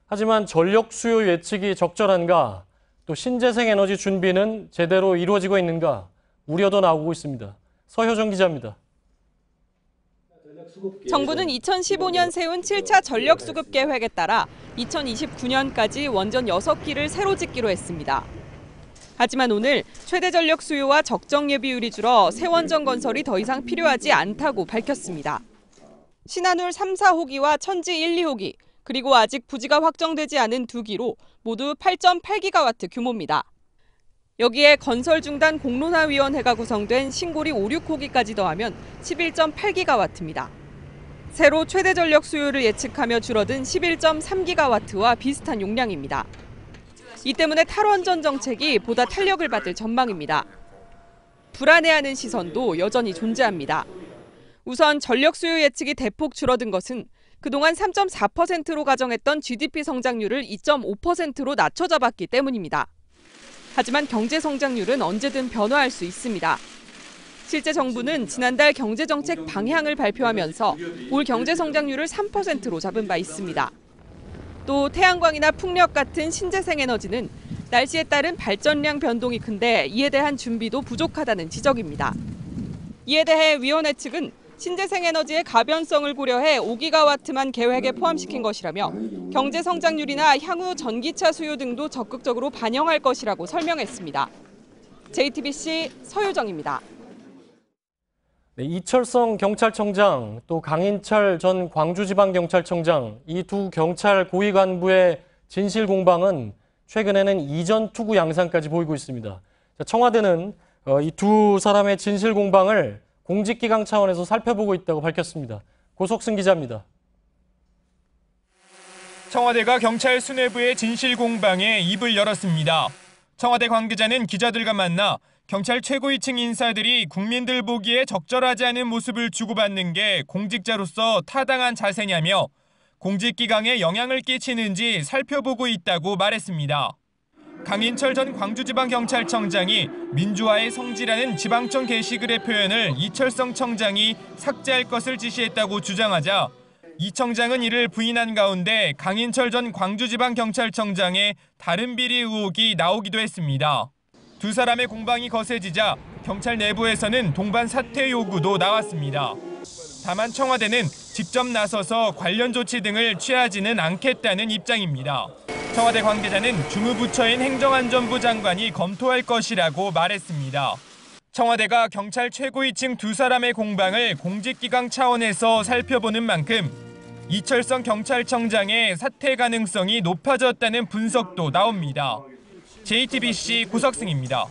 하지만 전력 수요 예측이 적절한가, 또 신재생 에너지 준비는 제대로 이루어지고 있는가 우려도 나오고 있습니다. 서효정 기자입니다. 정부는 2015년 세운 7차 전력수급 계획에 따라 2029년까지 원전 6기를 새로 짓기로 했습니다. 하지만 오늘 최대 전력 수요와 적정 예비율이 줄어 새 원전 건설이 더 이상 필요하지 않다고 밝혔습니다. 신한울 3, 4호기와 천지 1, 2호기, 그리고 아직 부지가 확정되지 않은 2기로 모두 8.8기가와트 규모입니다. 여기에 건설 중단 공론화위원회가 구성된 신고리 5, 6호기까지 더하면 11.8기가와트입니다. 새로 최대 전력 수요를 예측하며 줄어든 11.3기가와트와 비슷한 용량입니다. 이 때문에 탈원전 정책이 보다 탄력을 받을 전망입니다. 불안해하는 시선도 여전히 존재합니다. 우선 전력 수요 예측이 대폭 줄어든 것은 그동안 3.4%로 가정했던 GDP 성장률을 2.5%로 낮춰 잡았기 때문입니다. 하지만 경제 성장률은 언제든 변화할 수 있습니다. 실제 정부는 지난달 경제정책 방향을 발표하면서 올 경제 성장률을 3%로 잡은 바 있습니다. 또 태양광이나 풍력 같은 신재생 에너지는 날씨에 따른 발전량 변동이 큰데 이에 대한 준비도 부족하다는 지적입니다. 이에 대해 위원회 측은 신재생 에너지의 가변성을 고려해 5기가와트만 계획에 포함시킨 것이라며 경제 성장률이나 향후 전기차 수요 등도 적극적으로 반영할 것이라고 설명했습니다. JTBC 서효정입니다. 네, 이철성 경찰청장, 또 강인철 전 광주지방경찰청장, 이 두 경찰 고위 간부의 진실 공방은 최근에는 이전 투구 양상까지 보이고 있습니다. 청와대는 이 두 사람의 진실 공방을 공직기강 차원에서 살펴보고 있다고 밝혔습니다. 고석승 기자입니다. 청와대가 경찰 수뇌부의 진실 공방에 입을 열었습니다. 청와대 관계자는 기자들과 만나 경찰 최고위층 인사들이 국민들 보기에 적절하지 않은 모습을 주고받는 게 공직자로서 타당한 자세냐며 공직기강에 영향을 끼치는지 살펴보고 있다고 말했습니다. 강인철 전 광주지방경찰청장이 민주화의 성지라는 지방청 게시글의 표현을 이철성 청장이 삭제할 것을 지시했다고 주장하자 이 청장은 이를 부인한 가운데 강인철 전 광주지방경찰청장의 다른 비리 의혹이 나오기도 했습니다. 두 사람의 공방이 거세지자 경찰 내부에서는 동반 사퇴 요구도 나왔습니다. 다만 청와대는 직접 나서서 관련 조치 등을 취하지는 않겠다는 입장입니다. 청와대 관계자는 주무부처인 행정안전부 장관이 검토할 것이라고 말했습니다. 청와대가 경찰 최고위층 두 사람의 공방을 공직기강 차원에서 살펴보는 만큼 이철성 경찰청장의 사퇴 가능성이 높아졌다는 분석도 나옵니다. JTBC 구석승입니다.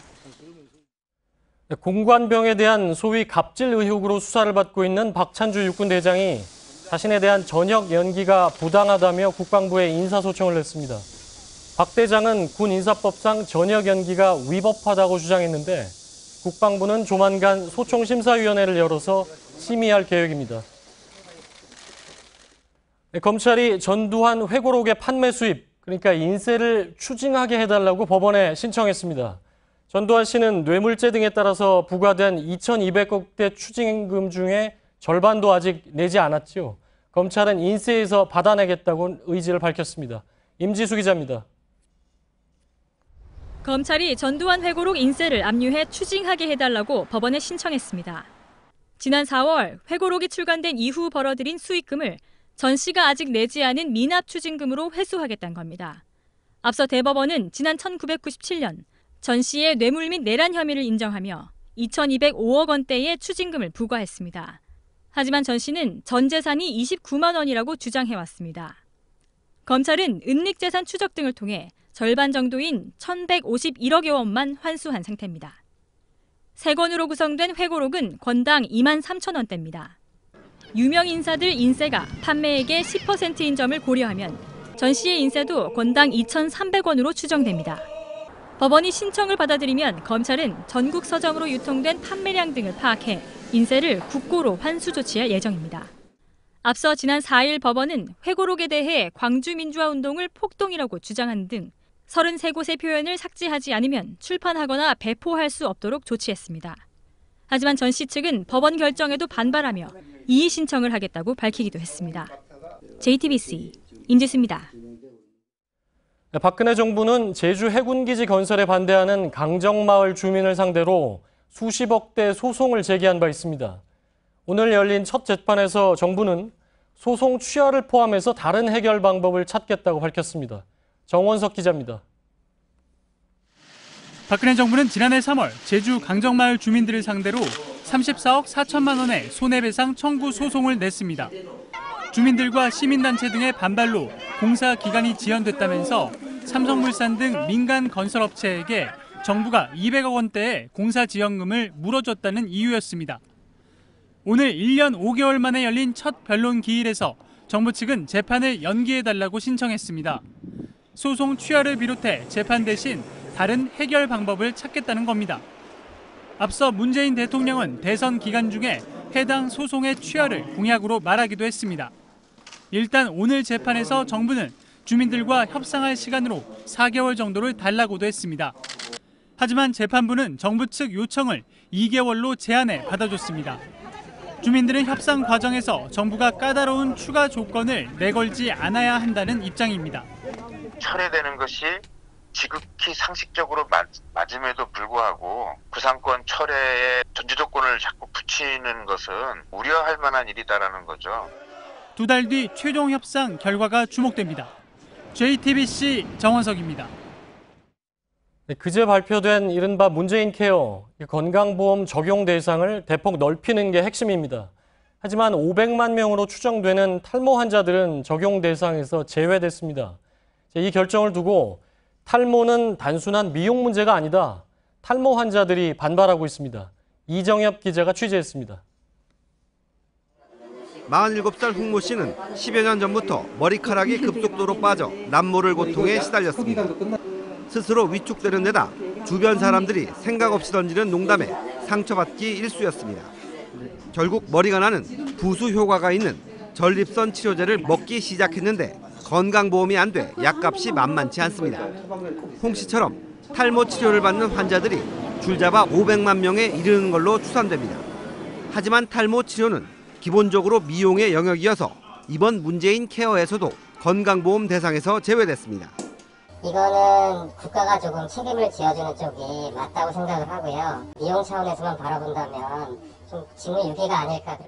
공관병에 대한 소위 갑질 의혹으로 수사를 받고 있는 박찬주 육군대장이 자신에 대한 전역 연기가 부당하다며 국방부에 인사소청을 냈습니다. 박 대장은 군인사법상 전역 연기가 위법하다고 주장했는데 국방부는 조만간 소총심사위원회를 열어서 심의할 계획입니다. 검찰이 전두환 회고록의 판매 수입, 그러니까 인세를 추징하게 해달라고 법원에 신청했습니다. 전두환 씨는 뇌물죄 등에 따라서 부과된 2,200억대 추징금 중에 절반도 아직 내지 않았지요. 검찰은 인세에서 받아내겠다고 의지를 밝혔습니다. 임지수 기자입니다. 검찰이 전두환 회고록 인세를 압류해 추징하게 해달라고 법원에 신청했습니다. 지난 4월 회고록이 출간된 이후 벌어들인 수익금을 전 씨가 아직 내지 않은 미납 추징금으로 회수하겠다는 겁니다. 앞서 대법원은 지난 1997년 전 씨의 뇌물 및 내란 혐의를 인정하며 2,205억 원대의 추징금을 부과했습니다. 하지만 전 씨는 전 재산이 29만 원이라고 주장해왔습니다. 검찰은 은닉재산 추적 등을 통해 절반 정도인 1,151억여 원만 환수한 상태입니다. 3권으로 구성된 회고록은 권당 2만 3천 원대입니다. 유명 인사들 인세가 판매액의 10%인 점을 고려하면 전 씨의 인세도 권당 2,300원으로 추정됩니다. 법원이 신청을 받아들이면 검찰은 전국 서점으로 유통된 판매량 등을 파악해 인세를 국고로 환수 조치할 예정입니다. 앞서 지난 4일 법원은 회고록에 대해 광주민주화운동을 폭동이라고 주장한 등 33곳의 표현을 삭제하지 않으면 출판하거나 배포할 수 없도록 조치했습니다. 하지만 전 씨 측은 법원 결정에도 반발하며 이의 신청을 하겠다고 밝히기도 했습니다. JTBC 임지수입니다. 박근혜 정부는 제주 해군기지 건설에 반대하는 강정마을 주민을 상대로 수십억대 소송을 제기한 바 있습니다. 오늘 열린 첫 재판에서 정부는 소송 취하를 포함해서 다른 해결 방법을 찾겠다고 밝혔습니다. 정원석 기자입니다. 박근혜 정부는 지난해 3월 제주 강정마을 주민들을 상대로 34억 4천만 원의 손해배상 청구 소송을 냈습니다. 주민들과 시민단체 등의 반발로 공사 기간이 지연됐다면서 삼성물산 등 민간 건설업체에게 정부가 200억 원대의 공사 지원금을 물어줬다는 이유였습니다. 오늘 1년 5개월 만에 열린 첫 변론 기일에서 정부 측은 재판을 연기해달라고 신청했습니다. 소송 취하를 비롯해 재판 대신 다른 해결 방법을 찾겠다는 겁니다. 앞서 문재인 대통령은 대선 기간 중에 해당 소송의 취하를 공약으로 말하기도 했습니다. 일단 오늘 재판에서 정부는 주민들과 협상할 시간으로 4개월 정도를 달라고도 했습니다. 하지만 재판부는 정부 측 요청을 2개월로 제한해 받아줬습니다. 주민들은 협상 과정에서 정부가 까다로운 추가 조건을 내걸지 않아야 한다는 입장입니다. 철회되는 것이 지극히 상식적으로 맞음에도 불구하고 구상권 철회에 전제 조건을 자꾸 붙이는 것은 우려할 만한 일이다라는 거죠. 2달 뒤 최종 협상 결과가 주목됩니다. JTBC 정원석입니다. 그제 발표된 이른바 문재인 케어 건강보험 적용 대상을 대폭 넓히는 게 핵심입니다. 하지만 500만 명으로 추정되는 탈모 환자들은 적용 대상에서 제외됐습니다. 이 결정을 두고 탈모는 단순한 미용 문제가 아니다. 탈모 환자들이 반발하고 있습니다. 이정엽 기자가 취재했습니다. 47살 홍모 씨는 10여 년 전부터 머리카락이 급속도로 빠져 남모를 고통에 시달렸습니다. 스스로 위축되는 데다 주변 사람들이 생각 없이 던지는 농담에 상처받기 일쑤였습니다. 결국 머리가 나는 부수 효과가 있는 전립선 치료제를 먹기 시작했는데 건강보험이 안 돼 약값이 만만치 않습니다. 홍 씨처럼 탈모 치료를 받는 환자들이 줄잡아 500만 명에 이르는 걸로 추산됩니다. 하지만 탈모 치료는 기본적으로 미용의 영역이어서 이번 문재인 케어에서도 건강보험 대상에서 제외됐습니다. 이거는 국가가 조금 책임을 지어주는 쪽이 맞다고 생각을 하고요. 이용 차원에서만 바라본다면 좀 직무유기가 아닐까.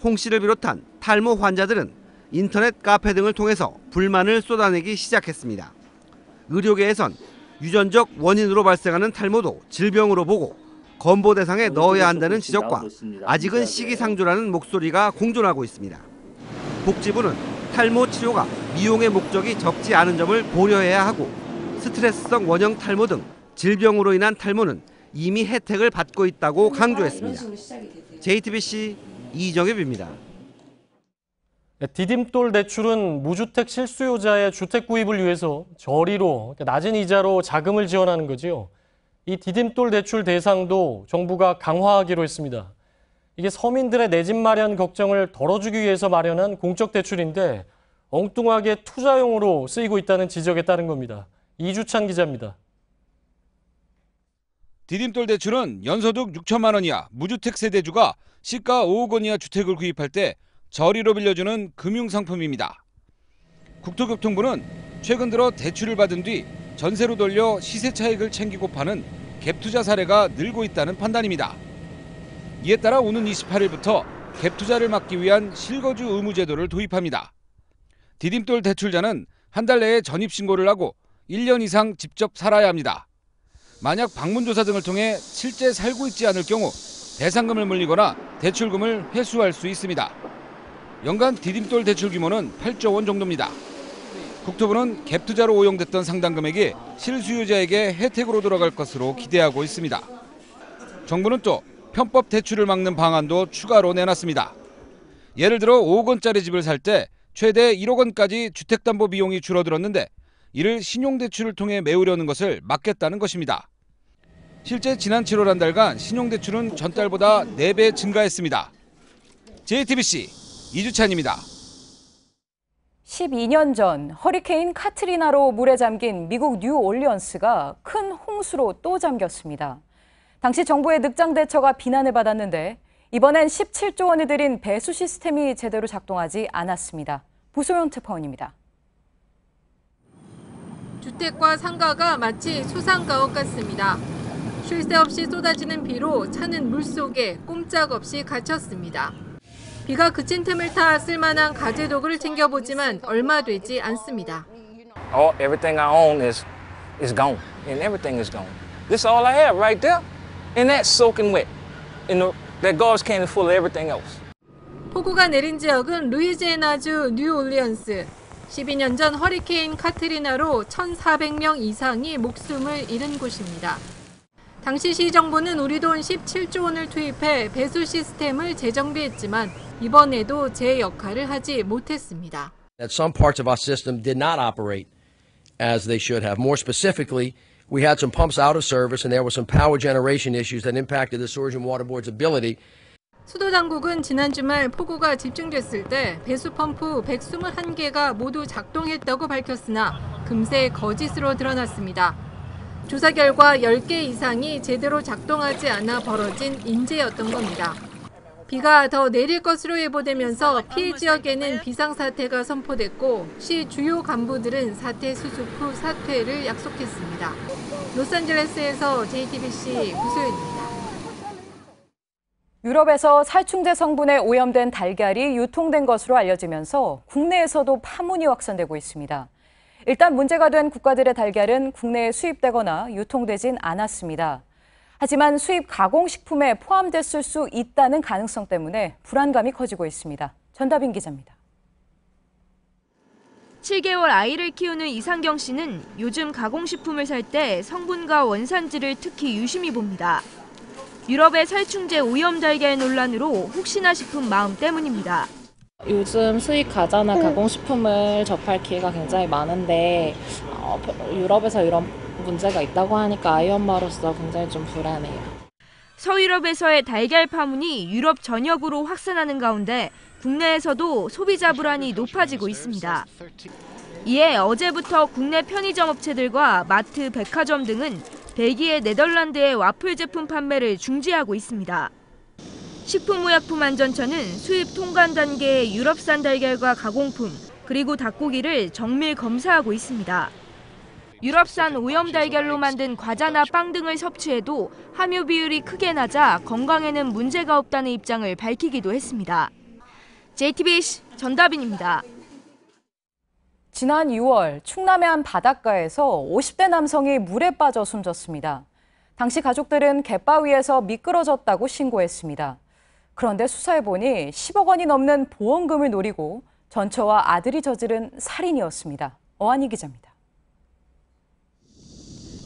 홍 씨를 비롯한 탈모 환자들은 인터넷 카페 등을 통해서 불만을 쏟아내기 시작했습니다. 의료계에선 유전적 원인으로 발생하는 탈모도 질병으로 보고 건보 대상에 넣어야 한다는 지적과 아직은 시기상조라는 목소리가 공존하고 있습니다. 복지부는 탈모 치료가 미용의 목적이 적지 않은 점을 고려해야 하고 스트레스성 원형 탈모 등 질병으로 인한 탈모는 이미 혜택을 받고 있다고 강조했습니다. JTBC 이정엽입니다. 디딤돌 대출은 무주택 실수요자의 주택 구입을 위해서 저리로 낮은 이자로 자금을 지원하는 거지요. 이 디딤돌 대출 대상도 정부가 강화하기로 했습니다. 이게 서민들의 내 집 마련 걱정을 덜어주기 위해서 마련한 공적 대출인데 엉뚱하게 투자용으로 쓰이고 있다는 지적에 따른 겁니다. 이주찬 기자입니다. 디딤돌 대출은 연소득 6천만 원 이하 무주택 세대주가 시가 5억 원 이하 주택을 구입할 때 저리로 빌려주는 금융상품입니다. 국토교통부는 최근 들어 대출을 받은 뒤 전세로 돌려 시세 차익을 챙기고 파는 갭투자 사례가 늘고 있다는 판단입니다. 이에 따라 오는 28일부터 갭투자를 막기 위한 실거주 의무 제도를 도입합니다. 디딤돌 대출자는 한 달 내에 전입신고를 하고 1년 이상 직접 살아야 합니다. 만약 방문조사 등을 통해 실제 살고 있지 않을 경우 배상금을 물리거나 대출금을 회수할 수 있습니다. 연간 디딤돌 대출 규모는 8조 원 정도입니다. 국토부는 갭투자로 오용됐던 상당 금액이 실수요자에게 혜택으로 돌아갈 것으로 기대하고 있습니다. 정부는 또 편법 대출을 막는 방안도 추가로 내놨습니다. 예를 들어 5억 원짜리 집을 살 때 최대 1억 원까지 주택담보 비용이 줄어들었는데 이를 신용대출을 통해 메우려는 것을 막겠다는 것입니다. 실제 지난 7월 한 달간 신용대출은 전달보다 4배 증가했습니다. JTBC 이주찬입니다. 12년 전 허리케인 카트리나로 물에 잠긴 미국 뉴올리언스가 큰 홍수로 또 잠겼습니다. 당시 정부의 늑장 대처가 비난을 받았는데 이번엔 17조 원을 들인 배수 시스템이 제대로 작동하지 않았습니다. 부소연 특파원입니다. 주택과 상가가 마치 수상가옥 같습니다. 쉴 새 없이 쏟아지는 비로 차는 물속에 꼼짝없이 갇혔습니다. 비가 그친 틈을 타 쓸만한 가재 도구를 챙겨보지만 얼마 되지 않습니다. Everything I own is gone, and everything is gone. This is all I have right there, and that's soaking wet. And that garbage can is full of everything else. 폭우가 내린 지역은 루이지애나주 뉴올리언스. 12년 전 허리케인 카트리나로 1,400명 이상이 목숨을 잃은 곳입니다. 당시 시정부는 우리 돈 17조 원을 투입해 배수 시스템을 재정비했지만 이번에도 제 역할을 하지 못했습니다. That some parts of our system did not operate as they should have. More specifically, we had some pumps out of service and there were some power generation issues that impacted the Sewage and Water Board's ability. 수도 당국은 지난 주말 폭우가 집중됐을 때 배수 펌프 121개가 모두 작동했다고 밝혔으나 금세 거짓으로 드러났습니다. 조사 결과 10개 이상이 제대로 작동하지 않아 벌어진 인재였던 겁니다. 비가 더 내릴 것으로 예보되면서 피해 지역에는 비상사태가 선포됐고 시 주요 간부들은 사태 수습 후 사퇴를 약속했습니다. 로스앤젤레스에서 JTBC 구소연입니다. 유럽에서 살충제 성분에 오염된 달걀이 유통된 것으로 알려지면서 국내에서도 파문이 확산되고 있습니다. 일단 문제가 된 국가들의 달걀은 국내에 수입되거나 유통되진 않았습니다. 하지만 수입 가공식품에 포함됐을 수 있다는 가능성 때문에 불안감이 커지고 있습니다. 전다빈 기자입니다. 7개월 아이를 키우는 이상경 씨는 요즘 가공식품을 살 때 성분과 원산지를 특히 유심히 봅니다. 유럽의 살충제 오염 달걀 논란으로 혹시나 싶은 마음 때문입니다. 요즘 수입 과자나 가공식품을 접할 기회가 굉장히 많은데 유럽에서 이런 문제가 있다고 하니까 아이 엄마로서 굉장히 좀 불안해요. 서유럽에서의 달걀 파문이 유럽 전역으로 확산하는 가운데 국내에서도 소비자 불안이 높아지고 있습니다. 이에 어제부터 국내 편의점 업체들과 마트, 백화점 등은 벨기에, 네덜란드의 와플 제품 판매를 중지하고 있습니다. 식품의약품안전처는 수입 통관 단계의 유럽산 달걀과 가공품, 그리고 닭고기를 정밀 검사하고 있습니다. 유럽산 오염 달걀로 만든 과자나 빵 등을 섭취해도 함유 비율이 크게 낮아 건강에는 문제가 없다는 입장을 밝히기도 했습니다. JTBC 전다빈입니다. 지난 6월 충남의 한 바닷가에서 50대 남성이 물에 빠져 숨졌습니다. 당시 가족들은 갯바위에서 미끄러졌다고 신고했습니다. 그런데 수사해보니 10억 원이 넘는 보험금을 노리고 전처와 아들이 저지른 살인이었습니다. 어한이 기자입니다.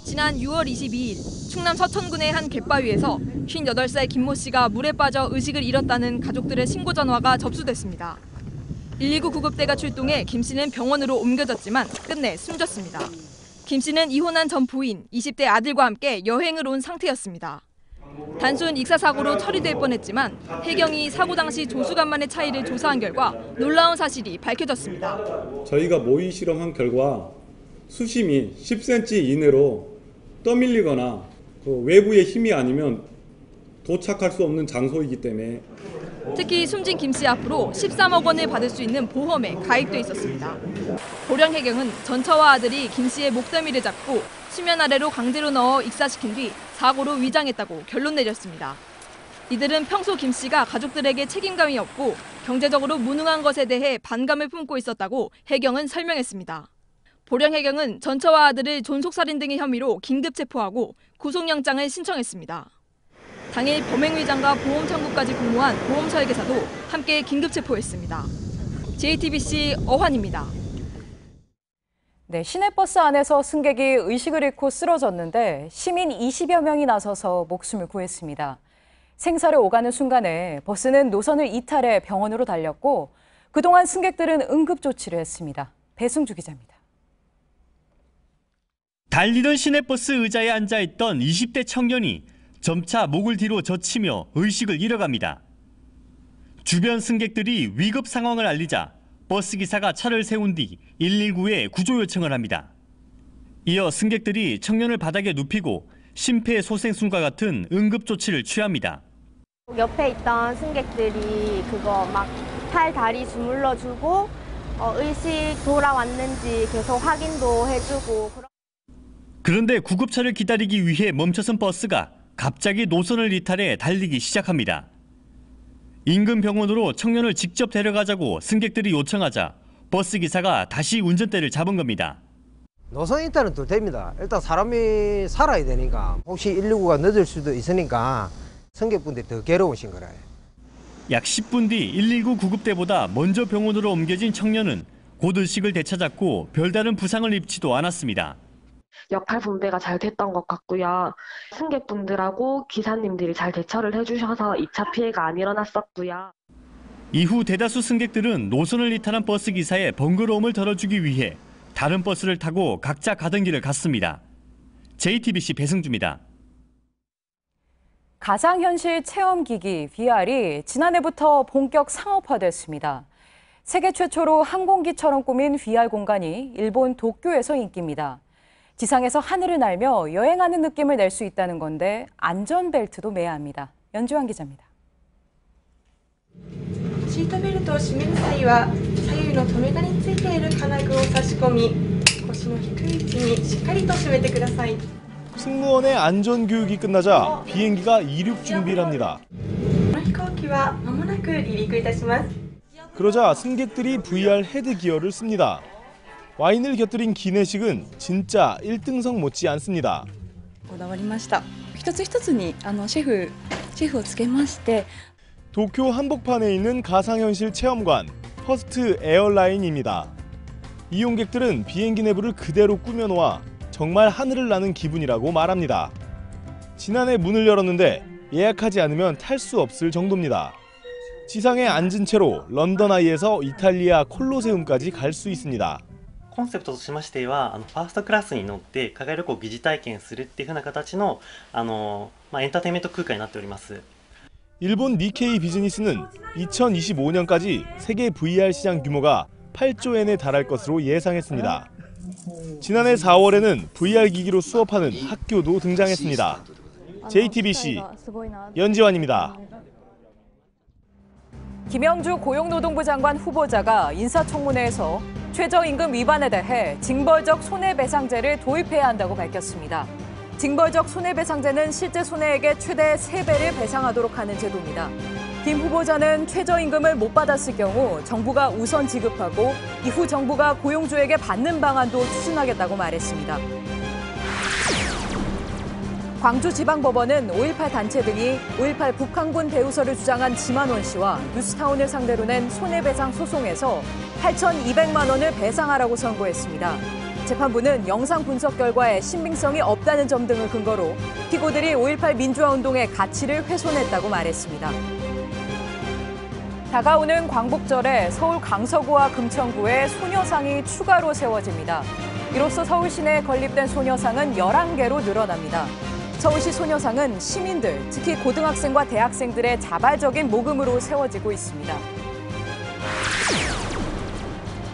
지난 6월 22일 충남 서천군의 한 갯바위에서 58살 김모 씨가 물에 빠져 의식을 잃었다는 가족들의 신고 전화가 접수됐습니다. 119 구급대가 출동해 김 씨는 병원으로 옮겨졌지만 끝내 숨졌습니다. 김 씨는 이혼한 전 부인, 20대 아들과 함께 여행을 온 상태였습니다. 단순 익사사고로 처리될 뻔했지만 해경이 사고 당시 조수간만의 차이를 조사한 결과 놀라운 사실이 밝혀졌습니다. 저희가 모의 실험한 결과 수심이 10cm 이내로 떠밀리거나 외부의 힘이 아니면 도착할 수 없는 장소이기 때문에 특히 숨진 김 씨 앞으로 13억 원을 받을 수 있는 보험에 가입돼 있었습니다. 보령 해경은 전처와 아들이 김 씨의 목덜미를 잡고 수면 아래로 강제로 넣어 익사시킨 뒤 사고로 위장했다고 결론 내렸습니다. 이들은 평소 김 씨가 가족들에게 책임감이 없고 경제적으로 무능한 것에 대해 반감을 품고 있었다고 해경은 설명했습니다. 보령 해경은 전처와 아들을 존속살인 등의 혐의로 긴급 체포하고 구속영장을 신청했습니다. 당일 범행위장과 보험 청구까지 공모한 보험 설계사도 함께 긴급 체포했습니다. JTBC 어환입니다. 네, 시내버스 안에서 승객이 의식을 잃고 쓰러졌는데 시민 20여 명이 나서서 목숨을 구했습니다. 생사를 오가는 순간에 버스는 노선을 이탈해 병원으로 달렸고 그동안 승객들은 응급조치를 했습니다. 배승주 기자입니다. 달리던 시내버스 의자에 앉아있던 20대 청년이 점차 목을 뒤로 젖히며 의식을 잃어갑니다. 주변 승객들이 위급 상황을 알리자 버스기사가 차를 세운 뒤 119에 구조 요청을 합니다. 이어 승객들이 청년을 바닥에 눕히고 심폐소생술과 같은 응급조치를 취합니다. 옆에 있던 승객들이 그거 막 팔, 다리 주물러주고 의식 돌아왔는지 계속 확인도 해주고. 그런데 구급차를 기다리기 위해 멈춰선 버스가 갑자기 노선을 이탈해 달리기 시작합니다. 인근 병원으로 청년을 직접 데려가자고 승객들이 요청하자 버스기사가 다시 운전대를 잡은 겁니다. 노선 이탈은 또 됩니다. 일단 사람이 살아야 되니까 혹시 119가 늦을 수도 있으니까 승객분들이 더 괴로우신 거래요. 약 10분 뒤 119 구급대보다 먼저 병원으로 옮겨진 청년은 곧 의식을 되찾았고 별다른 부상을 입지도 않았습니다. 역할 분배가 잘 됐던 것 같고요. 승객분들하고 기사님들이 잘 대처를 해주셔서 2차 피해가 안 일어났었고요. 이후 대다수 승객들은 노선을 이탈한 버스 기사의 번거로움을 덜어주기 위해 다른 버스를 타고 각자 가던 길을 갔습니다. JTBC 배승주입니다. 가상현실 체험기기 VR이 지난해부터 본격 상업화됐습니다. 세계 최초로 항공기처럼 꾸민 VR 공간이 일본 도쿄에서 인기입니다. 지상에서 하늘을 날며 여행하는 느낌을 낼 수 있다는 건데 안전벨트도 매야 합니다. 연주환 기자입니다. シートベルトを締める際は左右の留め具についている金具を差し込み腰の低い位置にしっかりと締めてください. 승무원의 안전교육이 끝나자 비행기가 이륙 준비를 합니다. この飛行機は間もなく離陸いたします. 그러자 승객들이 VR 헤드기어를 씁니다. 와인을 곁들인 기내식은 진짜 1등석 못지 않습니다. こだわりました. 一つ一つにシェフをつけまして 도쿄 한복판에 있는 가상현실 체험관 퍼스트 에어라인입니다. 이용객들은 비행기 내부를 그대로 꾸며놓아 정말 하늘을 나는 기분이라고 말합니다. 지난해 문을 열었는데 예약하지 않으면 탈 수 없을 정도입니다. 지상에 앉은 채로 런던 아이에서 이탈리아 콜로세움까지 갈 수 있습니다. コンセプトとしましてはファーストクラスに乗って海外旅行を疑似体験するっていう風な形のエンターテインメント空間になっております. 일본 니케이 비즈니스는 2025년까지 세계 VR 시장 규모가 8조엔에 달할 것으로 예상했습니다. 지난해 4월에는 VR 기기로 수업하는 학교도 등장했습니다. JTBC 연지환입니다. 김영주 고용노동부 장관 후보자가 인사청문회에서 최저임금 위반에 대해 징벌적 손해배상제를 도입해야 한다고 밝혔습니다. 징벌적 손해배상제는 실제 손해액의 최대 3배를 배상하도록 하는 제도입니다. 김 후보자는 최저임금을 못 받았을 경우 정부가 우선 지급하고 이후 정부가 고용주에게 받는 방안도 추진하겠다고 말했습니다. 광주지방법원은 5.18 단체 등이 5.18 북한군 대우설을 주장한 지만원 씨와 뉴스타운을 상대로 낸 손해배상 소송에서 8,200만 원을 배상하라고 선고했습니다. 재판부는 영상 분석 결과에 신빙성이 없다는 점 등을 근거로 피고들이 5.18 민주화운동의 가치를 훼손했다고 말했습니다. 다가오는 광복절에 서울 강서구와 금천구에 소녀상이 추가로 세워집니다. 이로써 서울 시내에 건립된 소녀상은 11개로 늘어납니다. 서울시 소녀상은 시민들, 특히 고등학생과 대학생들의 자발적인 모금으로 세워지고 있습니다.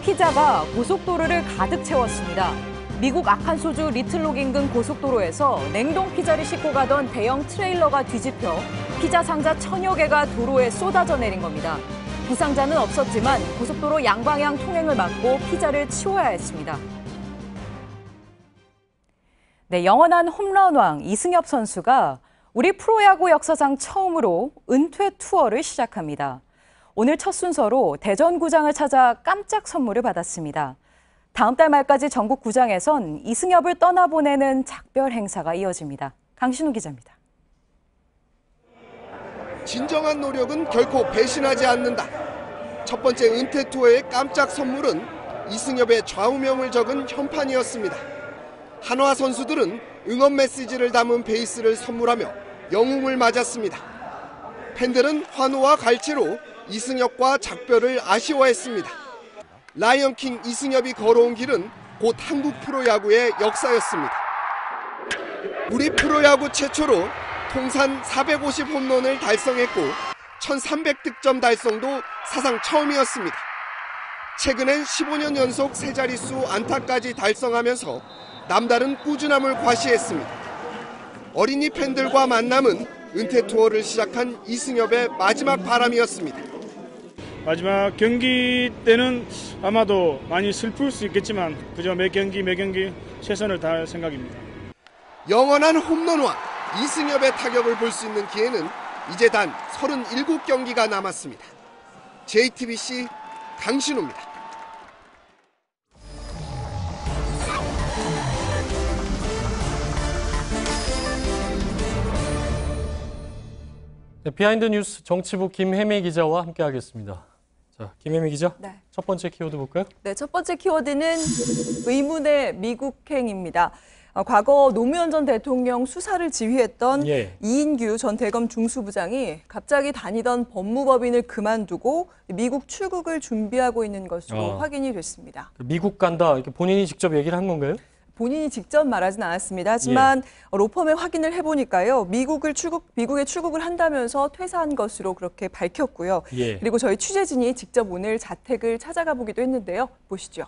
피자가 고속도로를 가득 채웠습니다. 미국 아칸소주 리틀록 인근 고속도로에서 냉동 피자를 싣고 가던 대형 트레일러가 뒤집혀 피자 상자 1000여 개가 도로에 쏟아져 내린 겁니다. 부상자는 없었지만 고속도로 양방향 통행을 막고 피자를 치워야 했습니다. 네, 영원한 홈런왕 이승엽 선수가 우리 프로야구 역사상 처음으로 은퇴 투어를 시작합니다. 오늘 첫 순서로 대전구장을 찾아 깜짝 선물을 받았습니다. 다음 달 말까지 전국 구장에선 이승엽을 떠나보내는 작별 행사가 이어집니다. 강신우 기자입니다. 진정한 노력은 결코 배신하지 않는다. 첫 번째 은퇴 투어의 깜짝 선물은 이승엽의 좌우명을 적은 현판이었습니다. 한화 선수들은 응원 메시지를 담은 베이스를 선물하며 영웅을 맞았습니다. 팬들은 환호와 갈채로 이승엽과 작별을 아쉬워했습니다. 라이언킹 이승엽이 걸어온 길은 곧 한국 프로야구의 역사였습니다. 우리 프로야구 최초로 통산 450 홈런을 달성했고 1300득점 달성도 사상 처음이었습니다. 최근엔 15년 연속 세 자릿수 안타까지 달성하면서 남다른 꾸준함을 과시했습니다. 어린이 팬들과 만남은 은퇴 투어를 시작한 이승엽의 마지막 바람이었습니다. 마지막 경기 때는 아마도 많이 슬플 수 있겠지만 그저 매 경기 최선을 다할 생각입니다. 영원한 홈런왕 이승엽의 타격을 볼 수 있는 기회는 이제 단 37경기가 남았습니다. JTBC 강신우입니다. 네, 비하인드 뉴스 정치부 김혜미 기자와 함께하겠습니다. 자, 김혜미 기자, 네. 첫 번째 키워드 볼까요? 네, 첫 번째 키워드는 의문의 미국행입니다. 과거 노무현 전 대통령 수사를 지휘했던 이인규 전 대검 중수부장이 갑자기 다니던 법무법인을 그만두고 미국 출국을 준비하고 있는 것으로 확인이 됐습니다. 미국 간다, 이렇게 본인이 직접 얘기를 한 건가요? 본인이 직접 말하진 않았습니다. 하지만 로펌에 확인을 해보니까요. 미국에 출국을 한다면서 퇴사한 것으로 그렇게 밝혔고요. 그리고 저희 취재진이 직접 오늘 자택을 찾아가 보기도 했는데요. 보시죠.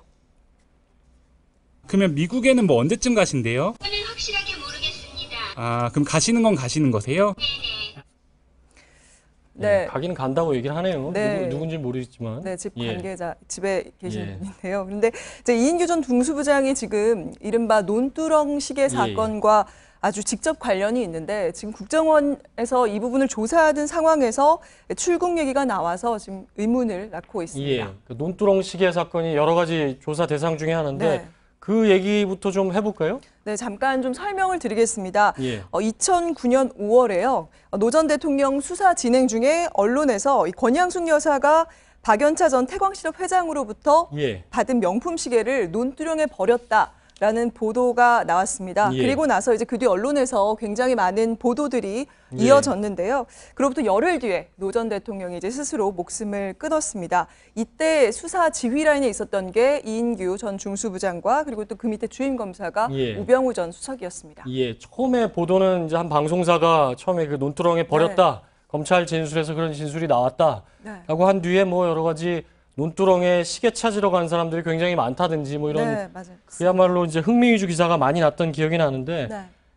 그러면 미국에는 뭐 언제쯤 가신대요? 저는 확실하게 모르겠습니다. 아, 그럼 가시는 건 가시는 거세요? 네. 가긴 간다고 얘기를 하네요. 네. 누군지 모르겠지만. 네, 집 관계자, 집에 계신 분인데요. 그런데 이제 이인규 전 중수부장이 지금 이른바 논두렁 시계 사건과 아주 직접 관련이 있는데 지금 국정원에서 이 부분을 조사하던 상황에서 출국 얘기가 나와서 지금 의문을 낳고 있습니다. 그 논두렁 시계 사건이 여러 가지 조사 대상 중에 하나인데 그 얘기부터 좀 해볼까요? 네, 잠깐 좀 설명을 드리겠습니다. 2009년 5월에요. 노 전 대통령 수사 진행 중에 언론에서 권양숙 여사가 박연차 전 태광실업 회장으로부터 받은 명품 시계를 논두렁에 버렸다라는 보도가 나왔습니다. 그리고 나서 이제 그 뒤 언론에서 굉장히 많은 보도들이 이어졌는데요. 그로부터 열흘 뒤에 노 전 대통령이 이제 스스로 목숨을 끊었습니다. 이때 수사 지휘 라인에 있었던 게 이인규 전 중수부장과 그리고 또 그 밑에 주임 검사가 우병우 전 수석이었습니다. 처음에 보도는 이제 한 방송사가 처음에 그 논두렁에 버렸다. 검찰 진술에서 그런 진술이 나왔다라고 한 뒤에 뭐 여러 가지 논두렁에 시계 찾으러 간 사람들이 굉장히 많다든지 뭐 이런 그야말로 이제 흥미 위주 기사가 많이 났던 기억이 나는데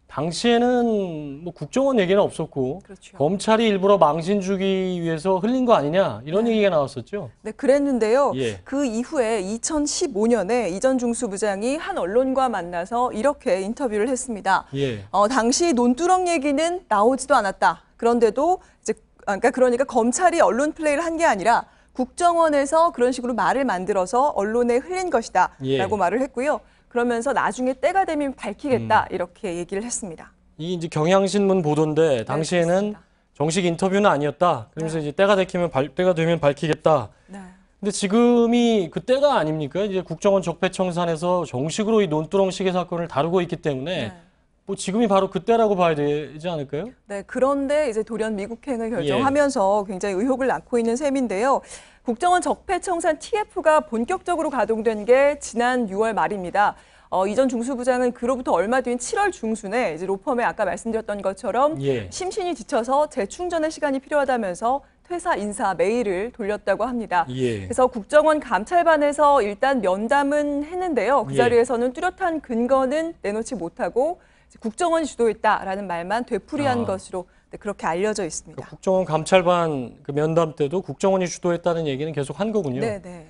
당시에는 뭐 국정원 얘기는 없었고 그렇죠. 검찰이 일부러 망신 주기 위해서 흘린 거 아니냐 이런 얘기가 나왔었죠. 네, 그랬는데요. 예. 그 이후에 2015년에 이전 중수부장이 한 언론과 만나서 이렇게 인터뷰를 했습니다. 예. 당시 논두렁 얘기는 나오지도 않았다. 그런데도 이제 그러니까 검찰이 언론 플레이를 한 게 아니라 국정원에서 그런 식으로 말을 만들어서 언론에 흘린 것이다라고 예. 말을 했고요. 그러면서 나중에 때가 되면 밝히겠다 이렇게 얘기를 했습니다. 이 이제 경향신문 보도인데 당시에는 정식 인터뷰는 아니었다. 그러면서 이제 때가 되면 밝히겠다. 네. 근데 지금이 그 때가 아닙니까? 이제 국정원 적폐청산에서 정식으로 이 논두렁 시계 사건을 다루고 있기 때문에 뭐 지금이 바로 그때라고 봐야 되지 않을까요? 네, 그런데 이제 돌연 미국행을 결정하면서 굉장히 의혹을 낳고 있는 셈인데요. 국정원 적폐청산 TF가 본격적으로 가동된 게 지난 6월 말입니다. 이전 중수부장은 그로부터 얼마 뒤인 7월 중순에 이제 로펌에 아까 말씀드렸던 것처럼 심신이 지쳐서 재충전의 시간이 필요하다면서 퇴사 인사 메일을 돌렸다고 합니다. 그래서 국정원 감찰반에서 일단 면담은 했는데요. 그 자리에서는 뚜렷한 근거는 내놓지 못하고 국정원이 주도했다라는 말만 되풀이한 것으로 그렇게 알려져 있습니다. 그러니까 국정원 감찰반 그 면담 때도 국정원이 주도했다는 얘기는 계속 한 거군요. 네.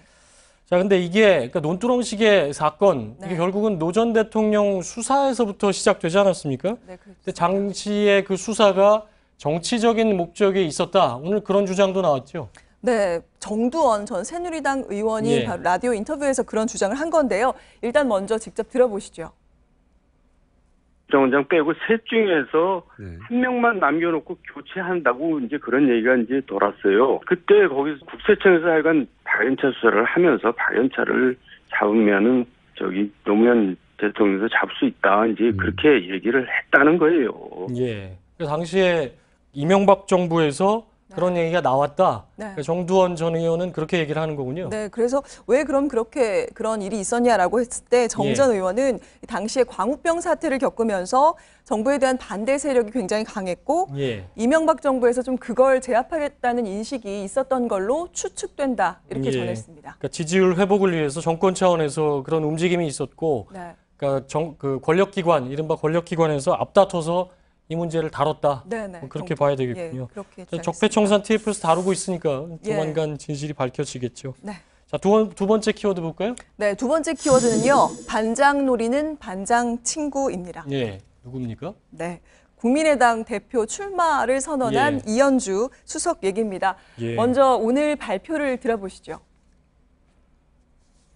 자, 근데 이게 그러니까 논두렁 시계 사건 이게 결국은 노 전 대통령 수사에서부터 시작되지 않았습니까? 네, 그렇죠. 근데 당시에 그 수사가 정치적인 목적이 있었다. 오늘 그런 주장도 나왔죠. 네, 정두원 전 새누리당 의원이 바로 라디오 인터뷰에서 그런 주장을 한 건데요. 일단 먼저 직접 들어보시죠. 국정원장 빼고 셋 중에서 한 명만 남겨놓고 교체한다고 이제 그런 얘기가 이제 돌았어요. 그때 거기서 국세청에서 하여간 박연차 수사를 하면서 박연차를 잡으면은 노무현 대통령도 잡을 수 있다. 이제 그렇게 얘기를 했다는 거예요. 예. 그 당시에 이명박 정부에서 그런 얘기가 나왔다. 그러니까 정두원 전 의원은 그렇게 얘기를 하는 거군요. 네, 그래서 왜 그럼 그런 일이 있었냐라고 했을 때 정 전 의원은 당시에 광우병 사태를 겪으면서 정부에 대한 반대 세력이 굉장히 강했고 이명박 정부에서 좀 그걸 제압하겠다는 인식이 있었던 걸로 추측된다 이렇게 전했습니다. 그러니까 지지율 회복을 위해서 정권 차원에서 그런 움직임이 있었고, 그러니까 그 권력기관, 이른바 권력기관에서 앞다퉈서 이 문제를 다뤘다. 그렇게 봐야 되겠군요. 적폐청산 TF에서 다루고 있으니까 조만간 진실이 밝혀지겠죠. 자, 두 번째 키워드 볼까요? 네, 두 번째 키워드는요. 반장 노리는 반장 친구입니다. 누굽니까? 네, 국민의당 대표 출마를 선언한 이현주 수석 얘기입니다. 먼저 오늘 발표를 들어보시죠.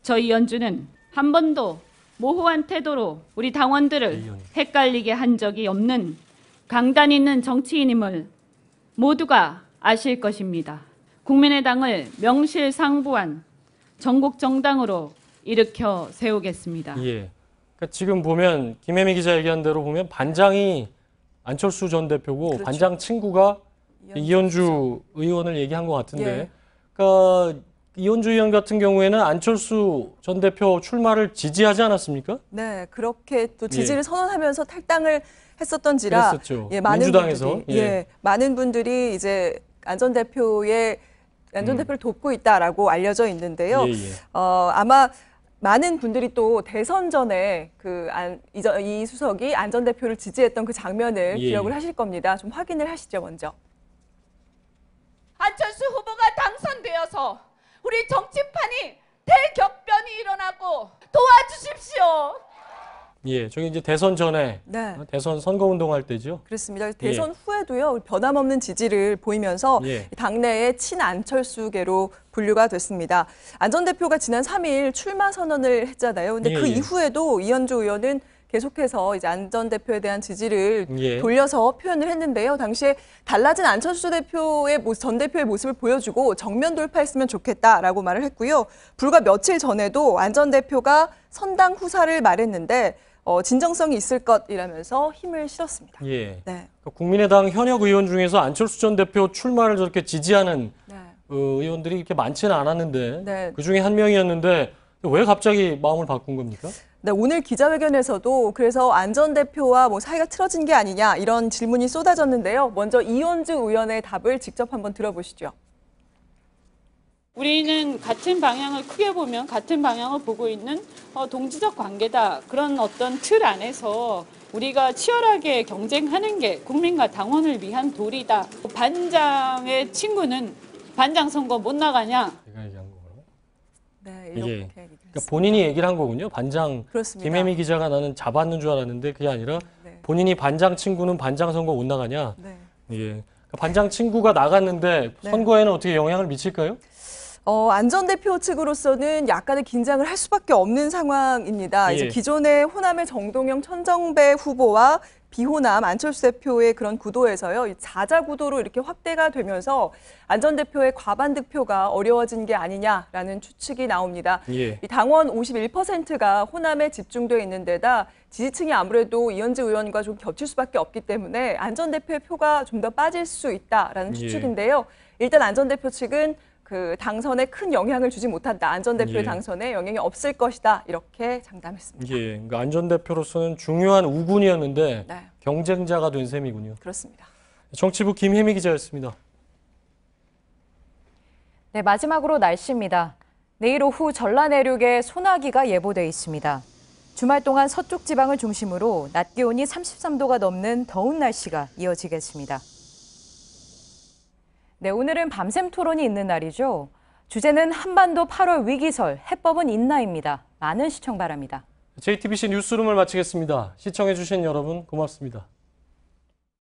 저 이현주는 한 번도 모호한 태도로 우리 당원들을 헷갈리게 한 적이 없는 강단 있는 정치인임을 모두가 아실 것입니다. 국민의당을 명실상부한 전국 정당으로 일으켜 세우겠습니다. 그러니까 지금 보면 김혜미 기자 얘기한 대로 보면 반장이 안철수 전 대표고 반장 친구가 이현주 의원을 얘기한 것 같은데, 그러니까 이현주 의원 같은 경우에는 안철수 전 대표 출마를 지지하지 않았습니까? 네, 그렇게 또 지지를 선언하면서 탈당을 했었던지라 많은 민주당에서 분들이, 많은 분들이 이제 안 전 대표를 돕고 있다라고 알려져 있는데요. 아마 많은 분들이 또 대선 전에 이 수석이 안 전 대표를 지지했던 그 장면을 기억을 하실 겁니다. 좀 확인을 하시죠, 먼저. 안철수 후보가 당선되어서 우리 정치판이 대격변이 일어나고 도와주십시오. 저기 이제 대선 전에 대선 선거운동할 때죠. 그렇습니다. 대선 후에도요 변함없는 지지를 보이면서 당내의 친안철수계로 분류가 됐습니다. 안 전 대표가 지난 3일 출마 선언을 했잖아요. 근데 그 이후에도 이현주 의원은 계속해서 이제 안 전 대표에 대한 지지를 돌려서 표현을 했는데요. 당시에 달라진 안철수 전 대표의 모습을 보여주고 정면 돌파했으면 좋겠다라고 말을 했고요. 불과 며칠 전에도 안 전 대표가 선당 후사를 말했는데 진정성이 있을 것이라면서 힘을 실었습니다. 국민의당 현역 의원 중에서 안철수 전 대표 출마를 저렇게 지지하는 의원들이 이렇게 많지는 않았는데 그중에 한 명이었는데 왜 갑자기 마음을 바꾼 겁니까? 네, 오늘 기자회견에서도 그래서 안 전 대표와 사이가 틀어진 게 아니냐 이런 질문이 쏟아졌는데요. 먼저 이현주 의원의 답을 직접 한번 들어보시죠. 우리는 같은 방향을 크게 보면 같은 방향을 보고 있는 동지적 관계다. 그런 어떤 틀 안에서 우리가 치열하게 경쟁하는 게 국민과 당원을 위한 도리다. 반장의 친구는 반장 선거 못 나가냐? 제가 얘기한 거고요. 네, 이게 이렇게 그러니까 본인이 얘기를 한 거군요. 반장 그렇습니다. 김혜미 기자가 나는 잡았는 줄 알았는데 그게 아니라 본인이 반장 친구는 반장 선거 못 나가냐? 네. 예. 그러니까 반장 친구가 나갔는데 선거에는 어떻게 영향을 미칠까요? 안전대표 측으로서는 약간의 긴장을 할 수밖에 없는 상황입니다. 예. 이제 기존의 호남의 정동영, 천정배 후보와 비호남 안철수 대표의 그런 구도에서요, 이 자자 구도로 이렇게 확대가 되면서 안전대표의 과반 득표가 어려워진 게 아니냐라는 추측이 나옵니다. 예. 이 당원 51%가 호남에 집중돼 있는 데다 지지층이 아무래도 이현주 의원과 좀 겹칠 수밖에 없기 때문에 안전대표의 표가 좀 더 빠질 수 있다라는 추측인데요. 일단 안전대표 측은 그 당선에 큰 영향을 주지 못한다. 안전대표의 당선에 영향이 없을 것이다. 이렇게 장담했습니다. 예, 그러니까 안전대표로서는 중요한 우군이었는데 네. 경쟁자가 된 셈이군요. 그렇습니다. 정치부 김혜미 기자였습니다. 네, 마지막으로 날씨입니다. 내일 오후 전라 내륙에 소나기가 예보돼 있습니다. 주말 동안 서쪽 지방을 중심으로 낮 기온이 33도가 넘는 더운 날씨가 이어지겠습니다. 네, 오늘은 밤샘 토론이 있는 날이죠. 주제는 한반도 8월 위기설, 해법은 있나입니다. 많은 시청 바랍니다. JTBC 뉴스룸을 마치겠습니다. 시청해주신 여러분 고맙습니다.